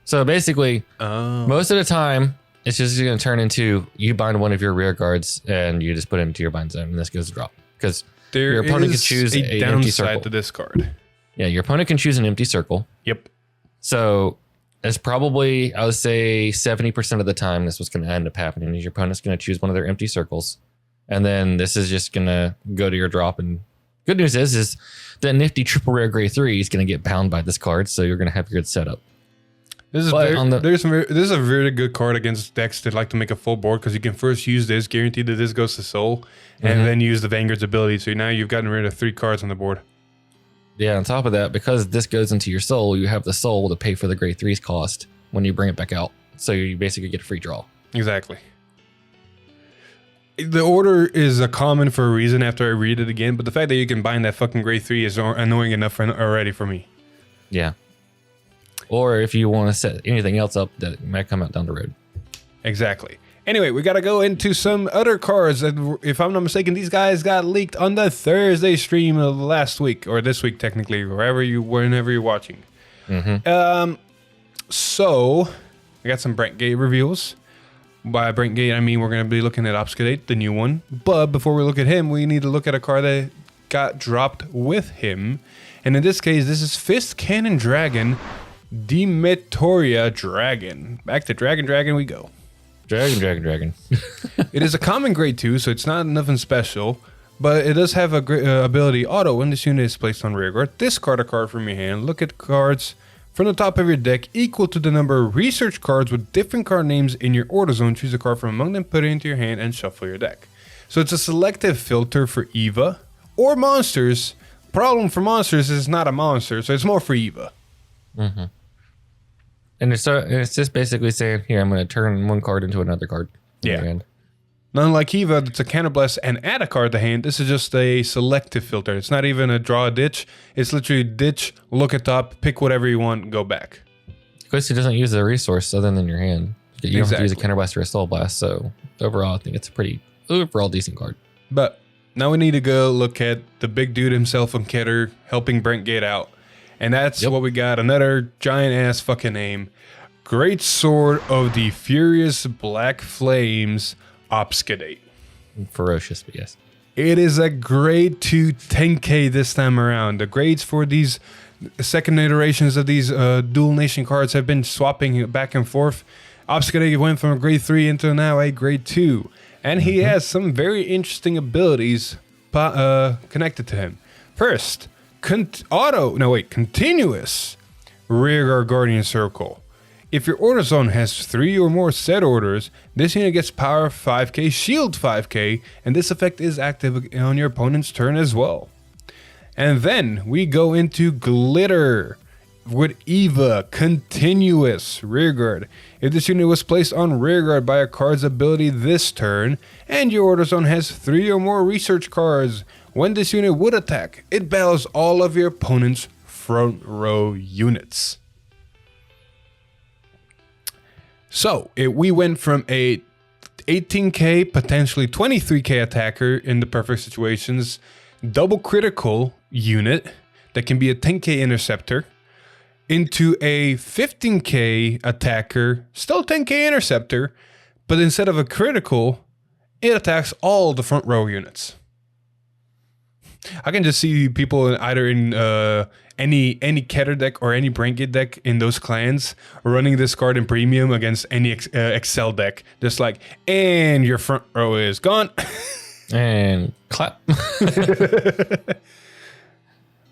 So basically, most of the time, it's just going to turn into you bind one of your rear guards and you just put it into your bind zone, and this goes to drop. Because your opponent can choose an empty circle. To this card. Yeah, your opponent can choose an empty circle. Yep. So it's probably, I would say 70% of the time this was going to end up happening is your opponent's going to choose one of their empty circles. And then this is just going to go to your drop. And good news is that nifty triple rare grade 3 is going to get bound by this card. So you're going to have your good setup. This is this is a very good card against decks that like to make a full board because you can first use this, guarantee that this goes to soul, and then use the Vanguard's ability. So now you've gotten rid of 3 cards on the board. Yeah, on top of that, because this goes into your soul, you have the soul to pay for the grade 3's cost when you bring it back out. So you basically get a free draw. Exactly. The order is a common for a reason after I read it again, but the fact that you can bind that fucking grade 3 is annoying enough already for me. Yeah. Or if you want to set anything else up that might come out down the road. Exactly. Anyway, we got to go into some other cards. If I'm not mistaken, these guys got leaked on the Thursday stream of last week, or this week technically, whenever you're watching. So, I got some Brent Gate reveals. By Brent Gate, I mean we're going to be looking at Obscurate, the new one. But before we look at him, we need to look at a card that got dropped with him. And in this case, this is Fist Cannon Dragon, Demetoria Dragon. Back to Dragon we go. Dragon. It is a common grade 2, so it's not nothing special, but it does have a great ability auto when this unit is placed on rear guard. Discard a card from your hand. Look at cards from the top of your deck equal to the number of research cards with different card names in your order zone. Choose a card from among them, put it into your hand, and shuffle your deck. So it's a selective filter for Eva or monsters. Problem for monsters is not a monster, so it's more for Eva. And it's just basically saying, here, I'm going to turn one card into another card. Yeah. Unlike Eva, it's a counterblast and add a card to hand. This is just a selective filter. It's not even a draw a ditch. It's literally ditch, look at top, pick whatever you want, go back. Of course, it doesn't use a resource other than your hand. You don't have to use a counterblast or a soul blast. So overall, I think it's a pretty overall decent card. But now we need to go look at the big dude himself on Keter helping Brent Gate out. And that's what we got. Another giant ass fucking name. Great Sword of the Furious Black Flames, Obscurate. Ferocious, but yes. It is a grade 2 10k this time around. The grades for these second iterations of these dual nation cards have been swapping back and forth. Obscurate went from a grade 3 into now a grade 2. And he has some very interesting abilities connected to him. First, continuous rearguard guardian circle. If your order zone has 3 or more set orders, this unit gets power 5k, shield 5k, and this effect is active on your opponent's turn as well. And then we go into glitter with Eva, continuous rearguard. If this unit was placed on rearguard by a card's ability this turn, and your order zone has 3 or more research cards, when this unit would attack, it battles all of your opponent's front row units. So, we went from a 18k, potentially 23k attacker in the perfect situations, double critical unit that can be a 10k interceptor, into a 15k attacker, still 10k interceptor, but instead of a critical, it attacks all the front row units. I can just see people either in any Keter deck or any Brengate deck in those clans running this card in premium against any Excel deck. Just like, and your front row is gone. And clap.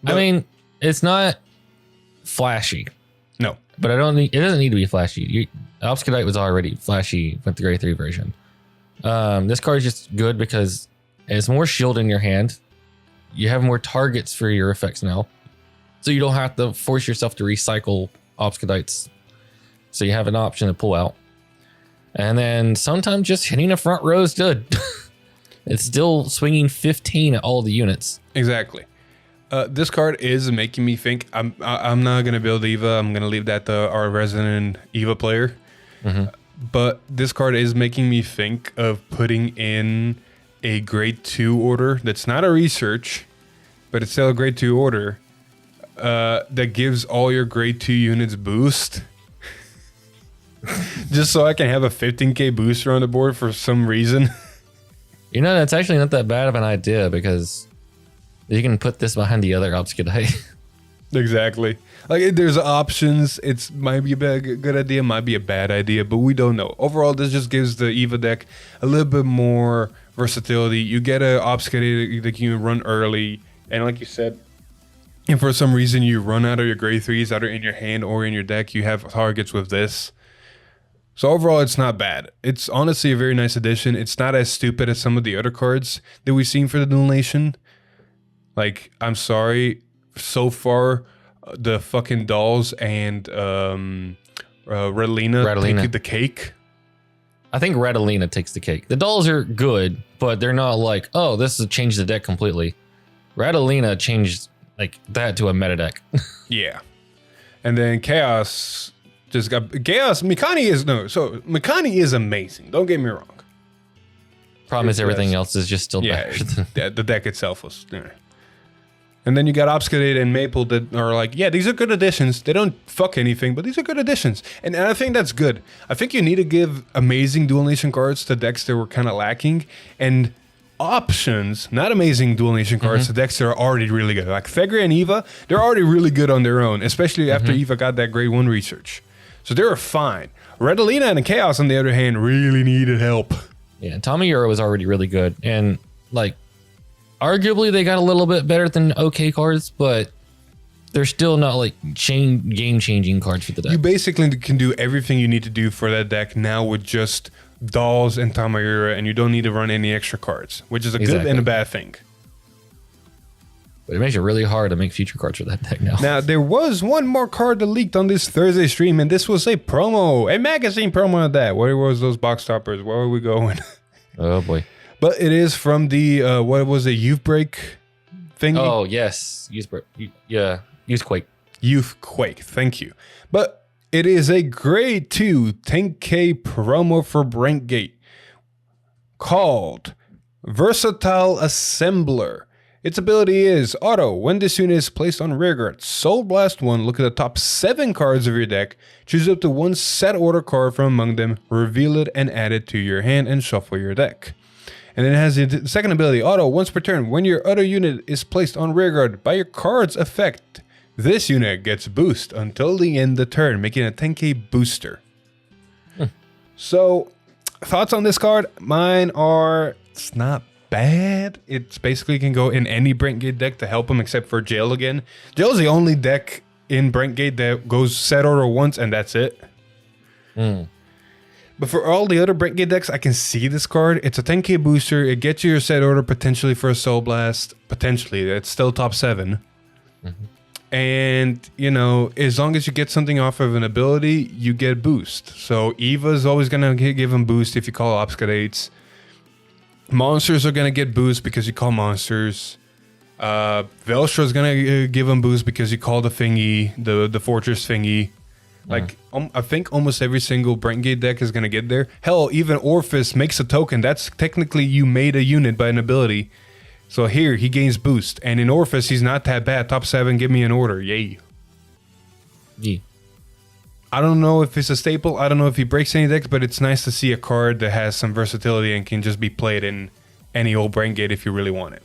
I mean, it's not flashy. No. But it doesn't need to be flashy. Obscurite was already flashy with the Grade 3 version. This card is just good because it's more shield in your hand. You have more targets for your effects now. So you don't have to force yourself to recycle Obscurites. So you have an option to pull out. And then sometimes just hitting a front row is good. It's still swinging 15 at all the units. Exactly. This card is making me think. I'm not gonna build Eva. I'm gonna leave that to our resident Eva player. Mm-hmm. But this card is making me think of putting in a grade 2 order that's not a research, but it's still a grade 2 order that gives all your grade 2 units boost. Just so I can have a 15k booster on the board for some reason. You know, that's actually not that bad of an idea because you can put this behind the other Obscurite. Exactly. Like, there's options. It might be a good idea, might be a bad idea, but we don't know. Overall, this just gives the Eva deck a little bit more versatility. You get an Obscurate that you can run early, and like you said, if for some reason you run out of your grade 3s, either in your hand or in your deck, you have targets with this. So overall, it's not bad. It's honestly a very nice addition. It's not as stupid as some of the other cards that we've seen for the Dual Nation. Like, I'm sorry, so far, the fucking dolls and Radalina take the cake. I think Radalina takes the cake. The dolls are good, but they're not like, oh, this has changed the deck completely. Radalina changed like that to a meta deck. Yeah. And then Chaos just got... Chaos, Mikani is amazing. Don't get me wrong. Problem is everything else is just still better than... the deck itself was... And then you got Obscurate and Maple that are like, yeah, these are good additions. They don't fuck anything, but these are good additions. And I think that's good. I think you need to give amazing Dual Nation cards to decks that were kind of lacking. And options, not amazing Dual Nation cards, to decks that are already really good. Like Thegre and Eva, they're already really good on their own, especially after Eva got that grade 1 research. So they were fine. Redalina and the Chaos, on the other hand, really needed help. Yeah, Tamiyura was already really good. And, like, arguably they got a little bit better than okay cards, but they're still not, like, game-changing cards for the deck. You basically can do everything you need to do for that deck now with just dolls and Tamiyura, and you don't need to run any extra cards, which is a good and a bad thing. But it makes it really hard to make future cards for that deck now. Now, there was one more card that leaked on this Thursday stream, and this was a promo, a magazine promo of that. Where was those box toppers? Where were we going? Oh, boy. But it is from the, what was it, Youth Break thing? Oh, yes. Yeah, Youthquake. Youthquake, thank you. But it is a grade 2 10k promo for Brengate called Versatile Assembler. Its ability is auto. When this unit is placed on rearguard, Soul Blast 1, look at the top 7 cards of your deck, choose up to one set order card from among them, reveal it and add it to your hand and shuffle your deck. And it has the second ability, auto. Once per turn, when your other unit is placed on rearguard by your card's effect, this unit gets boost until the end of the turn, making a 10k booster. So, thoughts on this card? Mine are, it's not bad. It's basically can go in any Brengate deck to help him except for Jail again. Jail's the only deck in Brengate that goes set order once and that's it. But for all the other Brengate decks, I can see this card. It's a 10k booster. It gets you your set order potentially for a Soul Blast. Potentially. It's still top 7. And, you know, as long as you get something off of an ability, you get boost. So Eva's always going to give him boost if you call Obscurates. Monsters are going to get boost because you call monsters. Velstra's going to give him boost because you call the thingy, the fortress thingy. Like, I think almost every single Brengate deck is going to get there. Hell, even Orphis makes a token. That's technically you made a unit by an ability. So here, he gains boost. And in Orphis, he's not that bad. Top 7, give me an order. Yay. Yeah. I don't know if it's a staple. I don't know if he breaks any decks, but it's nice to see a card that has some versatility and can just be played in any old brain gate if you really want it.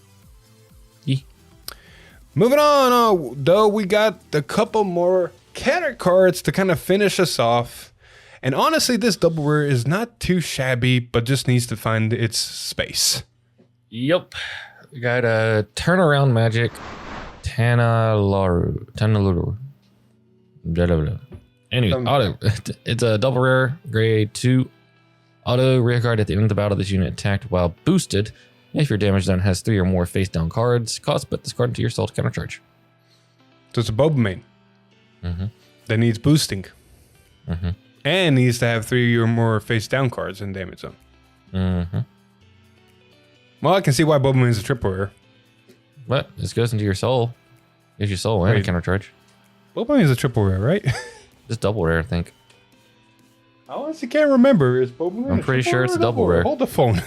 Yeah. Moving on, though, we got a couple more counter cards to kind of finish us off. And honestly, this double rare is not too shabby, but just needs to find its space. Yep. We got a turnaround magic. Tanaluru. Anyway, auto. It's a double rare, grade 2. Auto, rear guard at the end of the battle. This unit attacked while boosted. If your damage zone has 3 or more face down cards, cost but discard into your soul to countercharge. So it's a Boba main that needs boosting. And needs to have 3 or more face down cards in damage zone. Well, I can see why Boba main is a triple rare. What? This goes into your soul. Gives you soul and a countercharge. Boba main is a triple rare, right? Just double rare, I think. I honestly can't remember. Is Boba main I'm pretty sure it's a double rare. Hold the phone.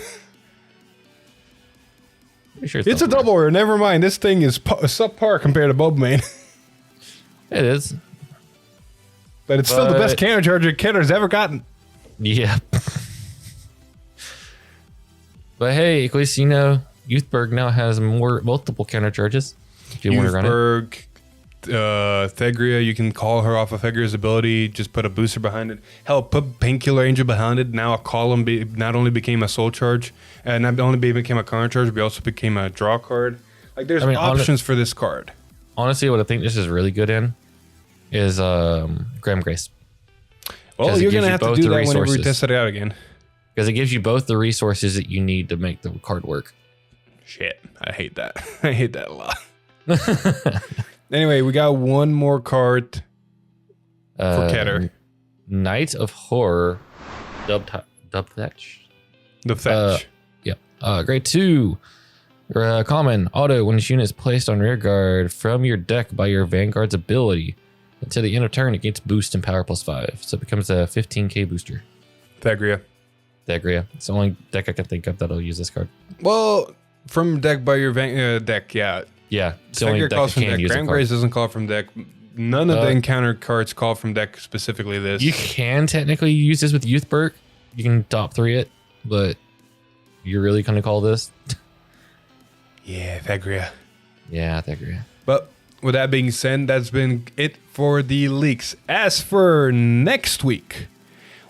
Pretty sure It's a double rare. Never mind. This thing is subpar compared to Boba main. It is. But it's still the best countercharger Kenner's ever gotten. Yeah. But hey, at least you know Youthberg now has multiple countercharges. If you want to run it. Thegria, you can call her off of Thegria's ability, just put a booster behind it. Hell, put Painkiller Angel behind it. Now a column not only became a soul charge, and not only became a counter charge, but also became a draw card. Like there's options for this card. Honestly, what I think this is really good in is Graham Grace. Well, you're going to have to do that whenever we test it out again. Because it gives you both the resources that you need to make the card work. Shit, I hate that. I hate that a lot. Anyway, we got one more card for Keter. Knight of Horror, Dub Thatch. The Thatch. Grade 2. Common, auto, when this unit is placed on rear guard from your deck by your Vanguard's ability. Until the end of turn, it gets boost and power +5. So it becomes a 15k booster. Thegria. It's the only deck I can think of that'll use this card. Well, from deck by your deck, yeah. Yeah, it's the only deck calls from deck. Grand Grace doesn't call from deck. None of the encounter cards call from deck specifically this. You can technically use this with Youthberg. You can top 3 it, but you're really going to call this? Yeah, Thegria. Yeah, Thegria. But with that being said, that's been it for the leaks. As for next week,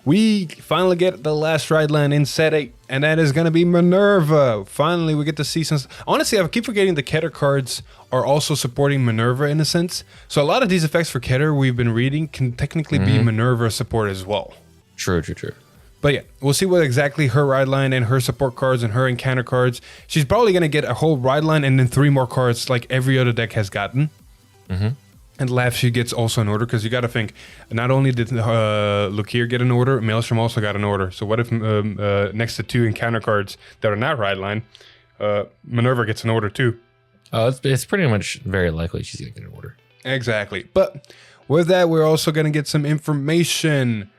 we finally get the last ride line in set 8, and that is going to be Minerva. Finally, we get to see some... Honestly, I keep forgetting the Keter cards are also supporting Minerva in a sense. So a lot of these effects for Keter we've been reading can technically be Minerva support as well. True. But yeah, we'll see what exactly her ride line and her support cards and her encounter cards. She's probably going to get a whole ride line and then 3 more cards like every other deck has gotten. And Laugh, she gets also an order, because you got to think, not only did Lukir get an order, Maelstrom also got an order. So what if next to 2 encounter cards that are not ride line, Minerva gets an order too? It's pretty much very likely she's going to get an order. Exactly. But with that, we're also going to get some information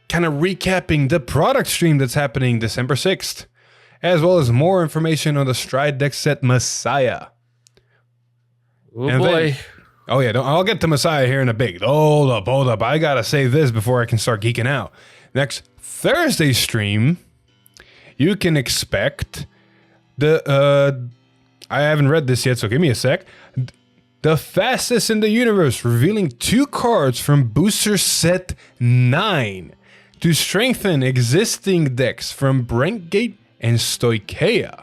kind of recapping the product stream that's happening December 6th, as well as more information on the Stride deck set Messiah. Oh boy. I'll get to Messiah here in a bit. Hold up. I got to say this before I can start geeking out. Next Thursday stream, you can expect the... I haven't read this yet, so give me a sec. The fastest in the universe, revealing 2 cards from Booster Set 9 to strengthen existing decks from Brentgate and Stoicheia,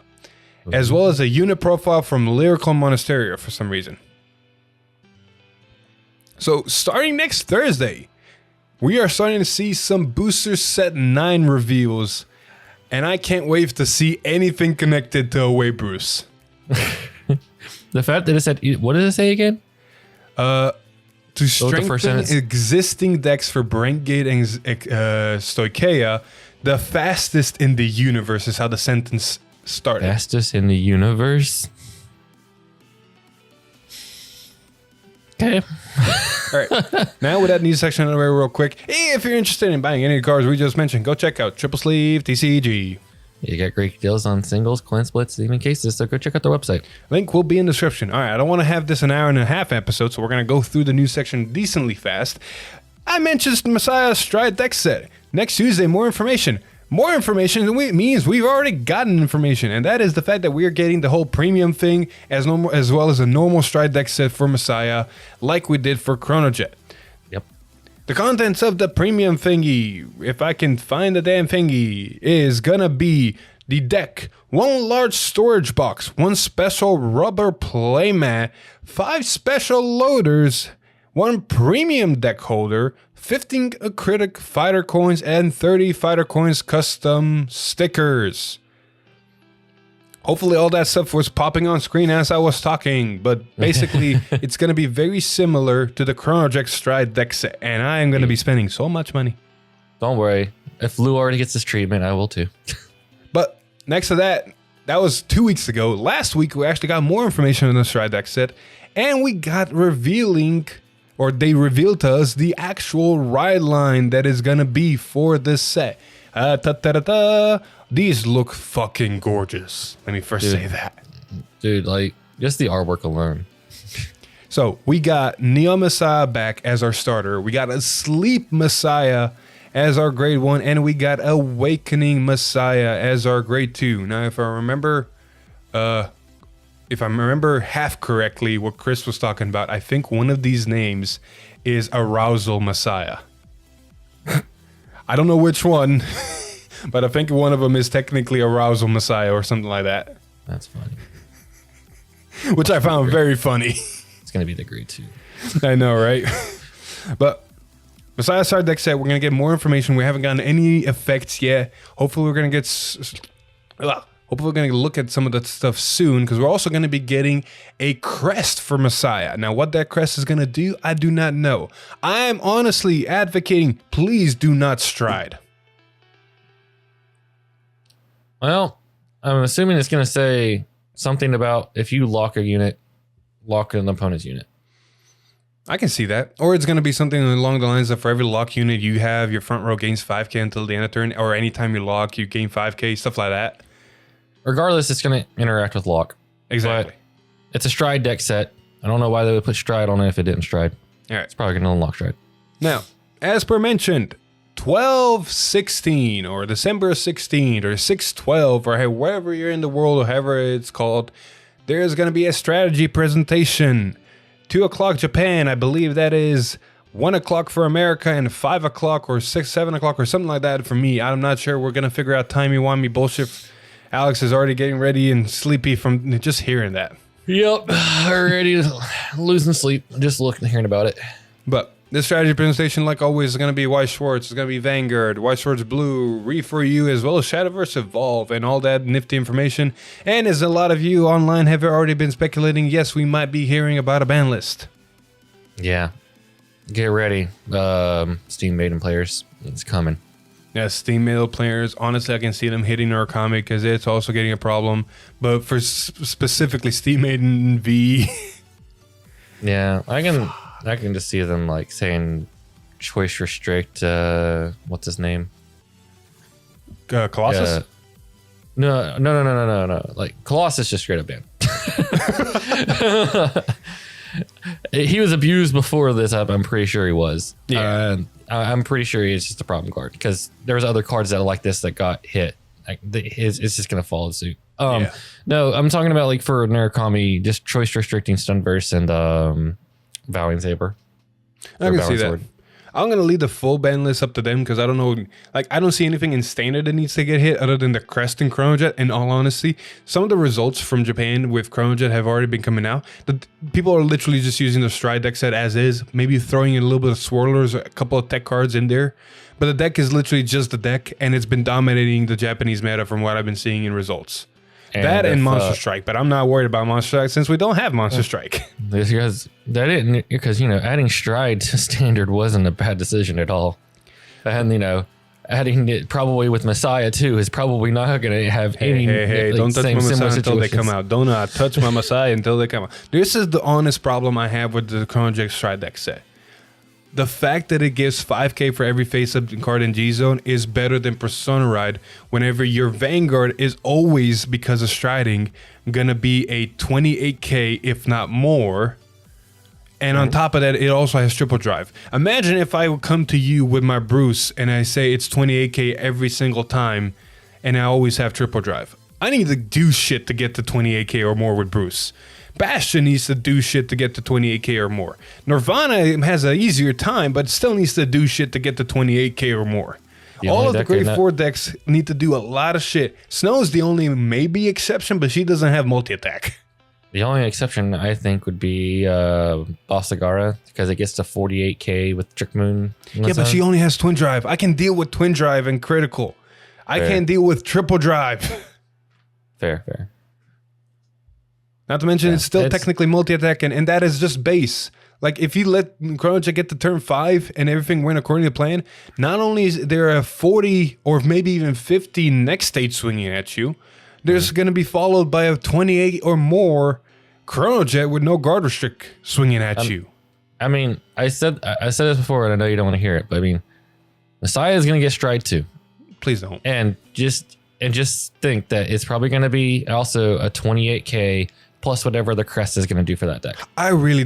as well as a unit profile from Lyrical Monasterio for some reason. So starting next Thursday, we are starting to see some Booster Set 9 reveals, and I can't wait to see anything connected to Away Bruce. The fact that it said, what did it say again? To strengthen existing decks for Brentgate and Stoicheia, the fastest in the universe is how the sentence started. Fastest in the universe? Okay. All right. Now with that news section out of the way real quick, if you're interested in buying any of the cards we just mentioned, go check out Triple Sleeve TCG. You get great deals on singles, clan splits, even cases, so go check out their website. Link will be in the description. All right, I don't want to have this an hour and a half episode, so we're going to go through the news section decently fast. I mentioned Messiah Stride deck set. Next Tuesday, more information. More information means we've already gotten information, and that is the fact that we are getting the whole premium thing as well as a normal Stride deck set for Messiah, like we did for Chronojet. Yep. The contents of the premium thingy, if I can find the damn thingy, is gonna be the deck, 1 large storage box, 1 special rubber playmat, 5 special loaders, 1 premium deck holder, 15 acrylic fighter coins, and 30 fighter coins custom stickers. Hopefully all that stuff was popping on screen as I was talking, but basically it's going to be very similar to the Chronojet Stride deck set, and I am going to be spending so much money. Don't worry. If Lou already gets this treatment, I will too. But next to that, that was 2 weeks ago. Last week, we actually got more information on the Stride deck set, and we got they revealed to us the actual ride line that is going to be for this set. These look fucking gorgeous. Let me first say that. Dude, like, just the artwork alone. So, we got Neo Messiah back as our starter. We got a Sleep Messiah as our grade 1. And we got Awakening Messiah as our grade 2. Now, if I remember half correctly what Chris was talking about, I think one of these names is Arousal Messiah. I don't know which one. But I think one of them is technically Arousal Messiah or something like that. That's funny. Which I found very funny. It's going to be the grade 2. I know, right? But besides our deck set, we're going to get more information. We haven't gotten any effects yet. Hopefully we're going to look at some of that stuff soon, because we're also going to be getting a crest for Messiah. Now, what that crest is going to do, I do not know. I'm honestly advocating, please do not stride. Well, I'm assuming it's going to say something about if you lock a unit, lock an opponent's unit. I can see that. Or it's going to be something along the lines of for every lock unit you have, your front row gains 5k until the end of turn, or anytime you lock, you gain 5k, stuff like that. Regardless, it's going to interact with lock. Exactly. But it's a stride deck set. I don't know why they would put stride on it if it didn't stride. All right. It's probably going to unlock stride. Now, as per mentioned, 12/16 or December 16 or 6/12 or wherever you're in the world or however it's called, there's going to be a strategy presentation. 2 o'clock Japan, I believe that is 1 o'clock for America, and 5 o'clock or 7 o'clock or something like that for me. I'm not sure. We're going to figure out timey-wimey bullshit. Alex is already getting ready and sleepy from just hearing that. Yep, already losing sleep just hearing about it. But this strategy presentation, like always, is going to be White Schwartz, it's going to be Vanguard, White Schwartz Blue, Re4U, as well as Shadowverse Evolve, and all that nifty information. And as a lot of you online have already been speculating, yes, we might be hearing about a ban list. Yeah, get ready, Steam Maiden players, it's coming. Yeah, Steam Mail players, honestly, I can see them hitting our comic because it's also getting a problem. But for specifically Steam Maiden V. Yeah, I can just see them like saying choice restrict, what's his name? Colossus? No. Like Colossus just straight up banned. He was abused before this up. I'm pretty sure he was. Yeah. I'm pretty sure he's just a problem card because there was other cards that are like this that got hit. Like it's just gonna follow suit. Yeah. No, I'm talking about like for Narukami, just choice restricting Stunverse and Vowing Saber. I can see that. I'm going to leave the full ban list up to them because I don't know. Like, I don't see anything in standard that needs to get hit other than the crest and Chronojet. In all honesty, some of the results from Japan with Chronojet have already been coming out. The people are literally just using the Stride deck set as is, maybe throwing in a little bit of swirlers, a couple of tech cards in there. But the deck is literally just the deck, and it's been dominating the Japanese meta from what I've been seeing in results. And Monster Strike, but I'm not worried about Monster Strike since we don't have Monster Strike. Because adding Stride to standard wasn't a bad decision at all, and adding it probably with Messiah too is probably not going to have any. Hey! Don't touch my Messiah until they come out. Don't touch my Messiah until they come out. This is the honest problem I have with the Chronojet Stride deck set. the fact that it gives 5k for every face-up card in G-Zone is better than Persona Ride whenever your Vanguard is always, because of striding, gonna be a 28k if not more. And on top of that, it also has triple drive. Imagine if I would come to you with my Bruce and I say it's 28k every single time and I always have triple drive. I need to do shit to get to 28k or more with Bruce. Bastion needs to do shit to get to 28k or more. Nirvana has an easier time, but still needs to do shit to get to 28k or more. All of the grade 4 decks need to do a lot of shit. Snow's the only maybe exception, but she doesn't have multi-attack. The only exception, I think, would be Basagara, because it gets to 48k with Trick Moon. Yeah, but she only has Twin Drive. I can deal with Twin Drive and Critical. I can't deal with Triple Drive. Fair. Not to mention, it's still technically multi-attack, and that is just base. Like, if you let Chrono Jet get to turn 5 and everything went according to plan, not only is there a 40 or maybe even 50 next stage swinging at you, there's going to be followed by a 28 or more Chrono Jet with no guard restrict swinging at you. I mean, I said this before, and I know you don't want to hear it, but I mean, Messiah is going to get stride too. Please don't. And just think that it's probably going to be also a 28k plus whatever the crest is going to do for that deck. I really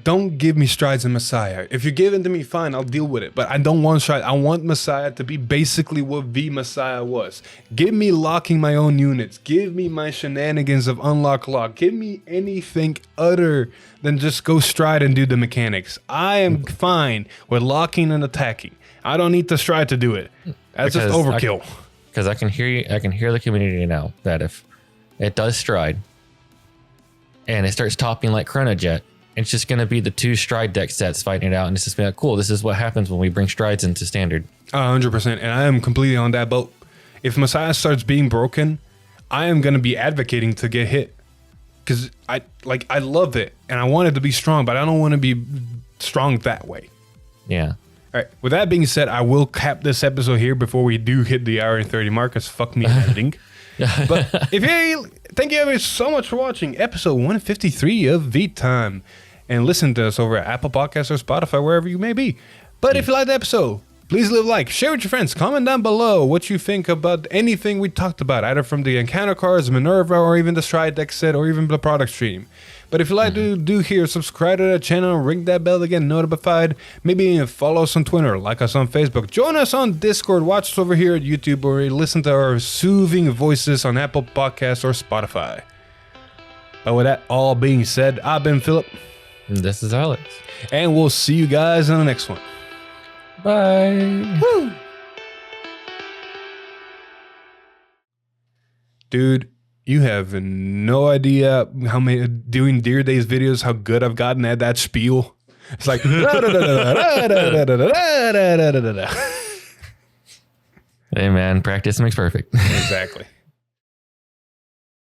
don't give me strides in Messiah. If you give it to me, fine, I'll deal with it. But I don't want stride. I want Messiah to be basically what V Messiah was. Give me locking my own units. Give me my shenanigans of unlock lock. Give me anything other than just go stride and do the mechanics. I am fine with locking and attacking. I don't need to stride to do it. That's just overkill. Because I can hear you. I can hear the community now that if it does stride, and it starts topping like Chrono Jet, it's just going to be the 2 stride deck sets fighting it out. And it's just be like, cool, this is what happens when we bring strides into standard. 100%. And I am completely on that boat. If Messiah starts being broken, I am going to be advocating to get hit. Because I love it. And I want it to be strong, but I don't want to be strong that way. Yeah. All right. With that being said, I will cap this episode here before we do hit the hour and 30 mark, because fuck me editing. But thank you everybody so much for watching episode 153 of V-Time, and listen to us over at Apple Podcasts or Spotify, wherever you may be. But if you like the episode, please leave a like, share with your friends, comment down below what you think about anything we talked about, either from the encounter cards, Minerva, or even the stride deck set, or even the product stream. But if you like to do here, subscribe to the channel, ring that bell to get notified. Maybe even follow us on Twitter, like us on Facebook, join us on Discord, watch us over here at YouTube, or listen to our soothing voices on Apple Podcasts or Spotify. But with that all being said, I've been Philip. And this is Alex. And we'll see you guys on the next one. Bye. Woo! Dude, you have no idea how many doing Deer Days videos, how good I've gotten at that spiel. It's like hey man, practice makes perfect. Exactly.